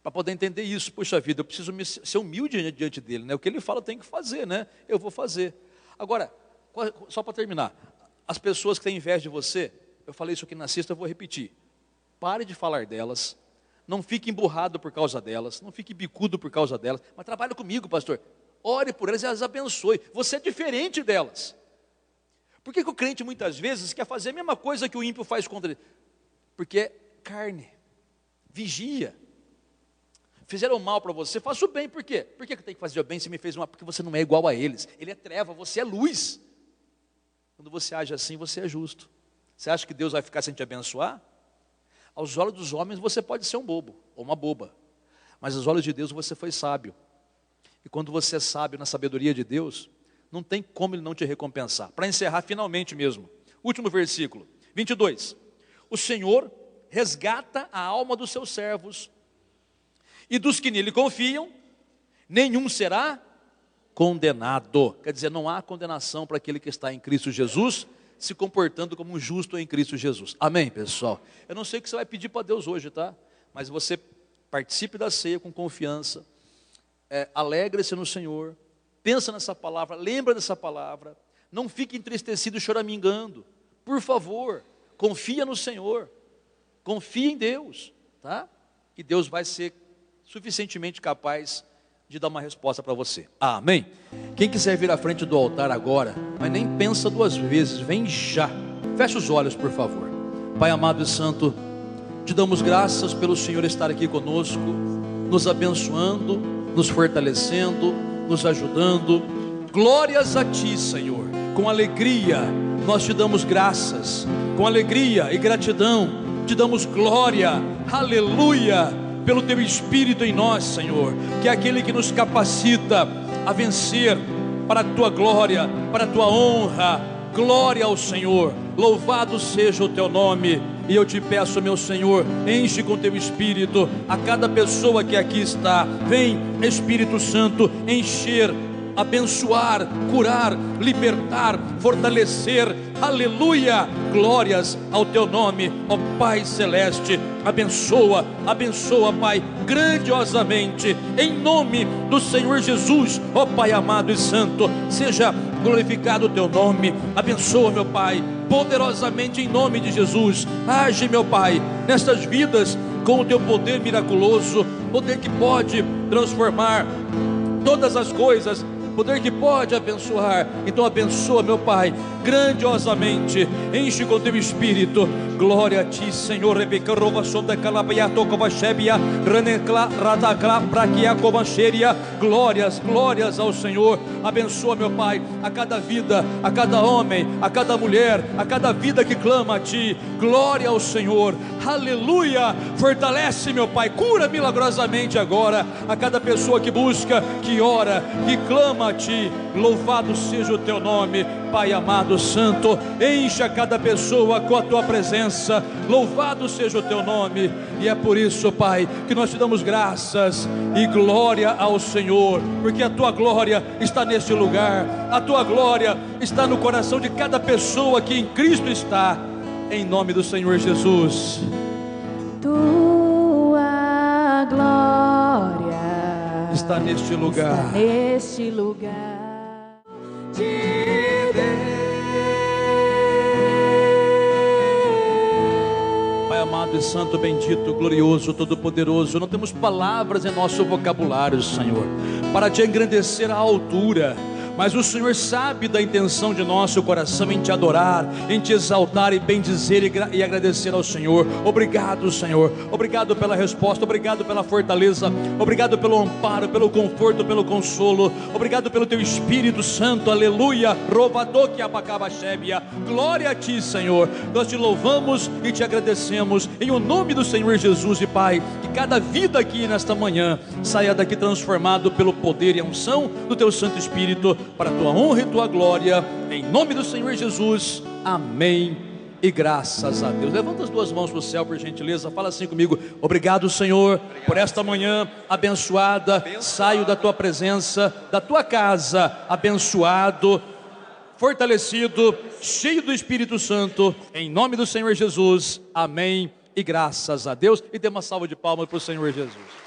para poder entender isso. Puxa vida, eu preciso ser humilde diante dEle, né? O que Ele fala eu tenho que fazer, né? Eu vou fazer. Agora, só para terminar, as pessoas que têm inveja de você, eu falei isso aqui na sexta, eu vou repetir. Pare de falar delas, não fique emburrado por causa delas, não fique bicudo por causa delas, mas trabalhe comigo, pastor. Ore por elas e as abençoe. Você é diferente delas. Por que o crente muitas vezes quer fazer a mesma coisa que o ímpio faz contra ele? Porque é carne. Vigia. Fizeram mal para você, faça o bem. Por quê? Por que tem que fazer o bem se me fez mal? Porque você não é igual a eles. Ele é treva, você é luz. Quando você age assim, você é justo. Você acha que Deus vai ficar sem te abençoar? Aos olhos dos homens você pode ser um bobo ou uma boba. Mas aos olhos de Deus você foi sábio. E quando você é sábio na sabedoria de Deus, não tem como Ele não te recompensar. Para encerrar finalmente mesmo, último versículo, 22. O Senhor resgata a alma dos seus servos, e dos que nele confiam, nenhum será condenado. Quer dizer, não há condenação para aquele que está em Cristo Jesus, se comportando como um justo em Cristo Jesus. Amém, pessoal? Eu não sei o que você vai pedir para Deus hoje, tá? Mas você participe da ceia com confiança. Alegre-se no Senhor, pensa nessa palavra, lembra dessa palavra, não fique entristecido choramingando, por favor, confia no Senhor, confia em Deus, tá? E Deus vai ser suficientemente capaz de dar uma resposta para você. Amém? Quem quiser vir à frente do altar agora, mas nem pensa duas vezes, vem já, fecha os olhos por favor. Pai amado e santo, te damos graças pelo Senhor estar aqui conosco, nos abençoando, nos fortalecendo, nos ajudando. Glórias a Ti, Senhor. Com alegria nós te damos graças, com alegria e gratidão te damos glória, aleluia, pelo Teu Espírito em nós, Senhor, que é aquele que nos capacita a vencer para a Tua glória, para a Tua honra. Glória ao Senhor, louvado seja o Teu nome. E eu te peço, meu Senhor, enche com Teu Espírito a cada pessoa que aqui está. Vem, Espírito Santo, encher, abençoar, curar, libertar, fortalecer. Aleluia, glórias ao Teu nome, ó Pai Celeste. Abençoa, abençoa, Pai, grandiosamente, em nome do Senhor Jesus, ó Pai amado e santo. Seja glorificado o Teu nome. Abençoa, meu Pai, poderosamente em nome de Jesus. Age, meu Pai, nestas vidas com o Teu poder miraculoso, poder que pode transformar todas as coisas poder que pode abençoar. Então abençoa, meu Pai, grandiosamente, enche com teu Espírito. Glória a ti, Senhor. Glórias, glórias ao Senhor. Abençoa, meu Pai, a cada vida, a cada homem, a cada mulher, a cada vida que clama a ti. Glória ao Senhor, aleluia. Fortalece, meu Pai, cura milagrosamente agora a cada pessoa que busca, que ora, que clama a ti. Louvado seja o teu nome, Pai amado, santo. Encha cada pessoa com a tua presença. Louvado seja o teu nome. E é por isso, Pai, que nós te damos graças e glória ao Senhor, porque a tua glória está neste lugar, a tua glória está no coração de cada pessoa que em Cristo está, em nome do Senhor Jesus. Tua glória está neste lugar, está neste lugar. Pai amado e santo, bendito, glorioso, todo-poderoso, não temos palavras em nosso vocabulário, Senhor, para te engrandecer à altura, mas o Senhor sabe da intenção de nosso coração em te adorar, em te exaltar e bendizer e agradecer ao Senhor. Obrigado, Senhor, obrigado pela resposta, obrigado pela fortaleza, obrigado pelo amparo, pelo conforto, pelo consolo, obrigado pelo teu Espírito Santo, aleluia. Glória a ti, Senhor, nós te louvamos e te agradecemos em o nome do Senhor Jesus. E Pai, que cada vida aqui nesta manhã saia daqui transformado pelo poder e a unção do teu Santo Espírito, para a tua honra e tua glória, em nome do Senhor Jesus, amém e graças a Deus. Levanta as duas mãos para o céu, por gentileza, fala assim comigo: obrigado, Senhor, por esta manhã abençoada. Saio da tua presença, da tua casa, abençoado, fortalecido, cheio do Espírito Santo, em nome do Senhor Jesus, amém e graças a Deus. E dê uma salva de palmas para o Senhor Jesus.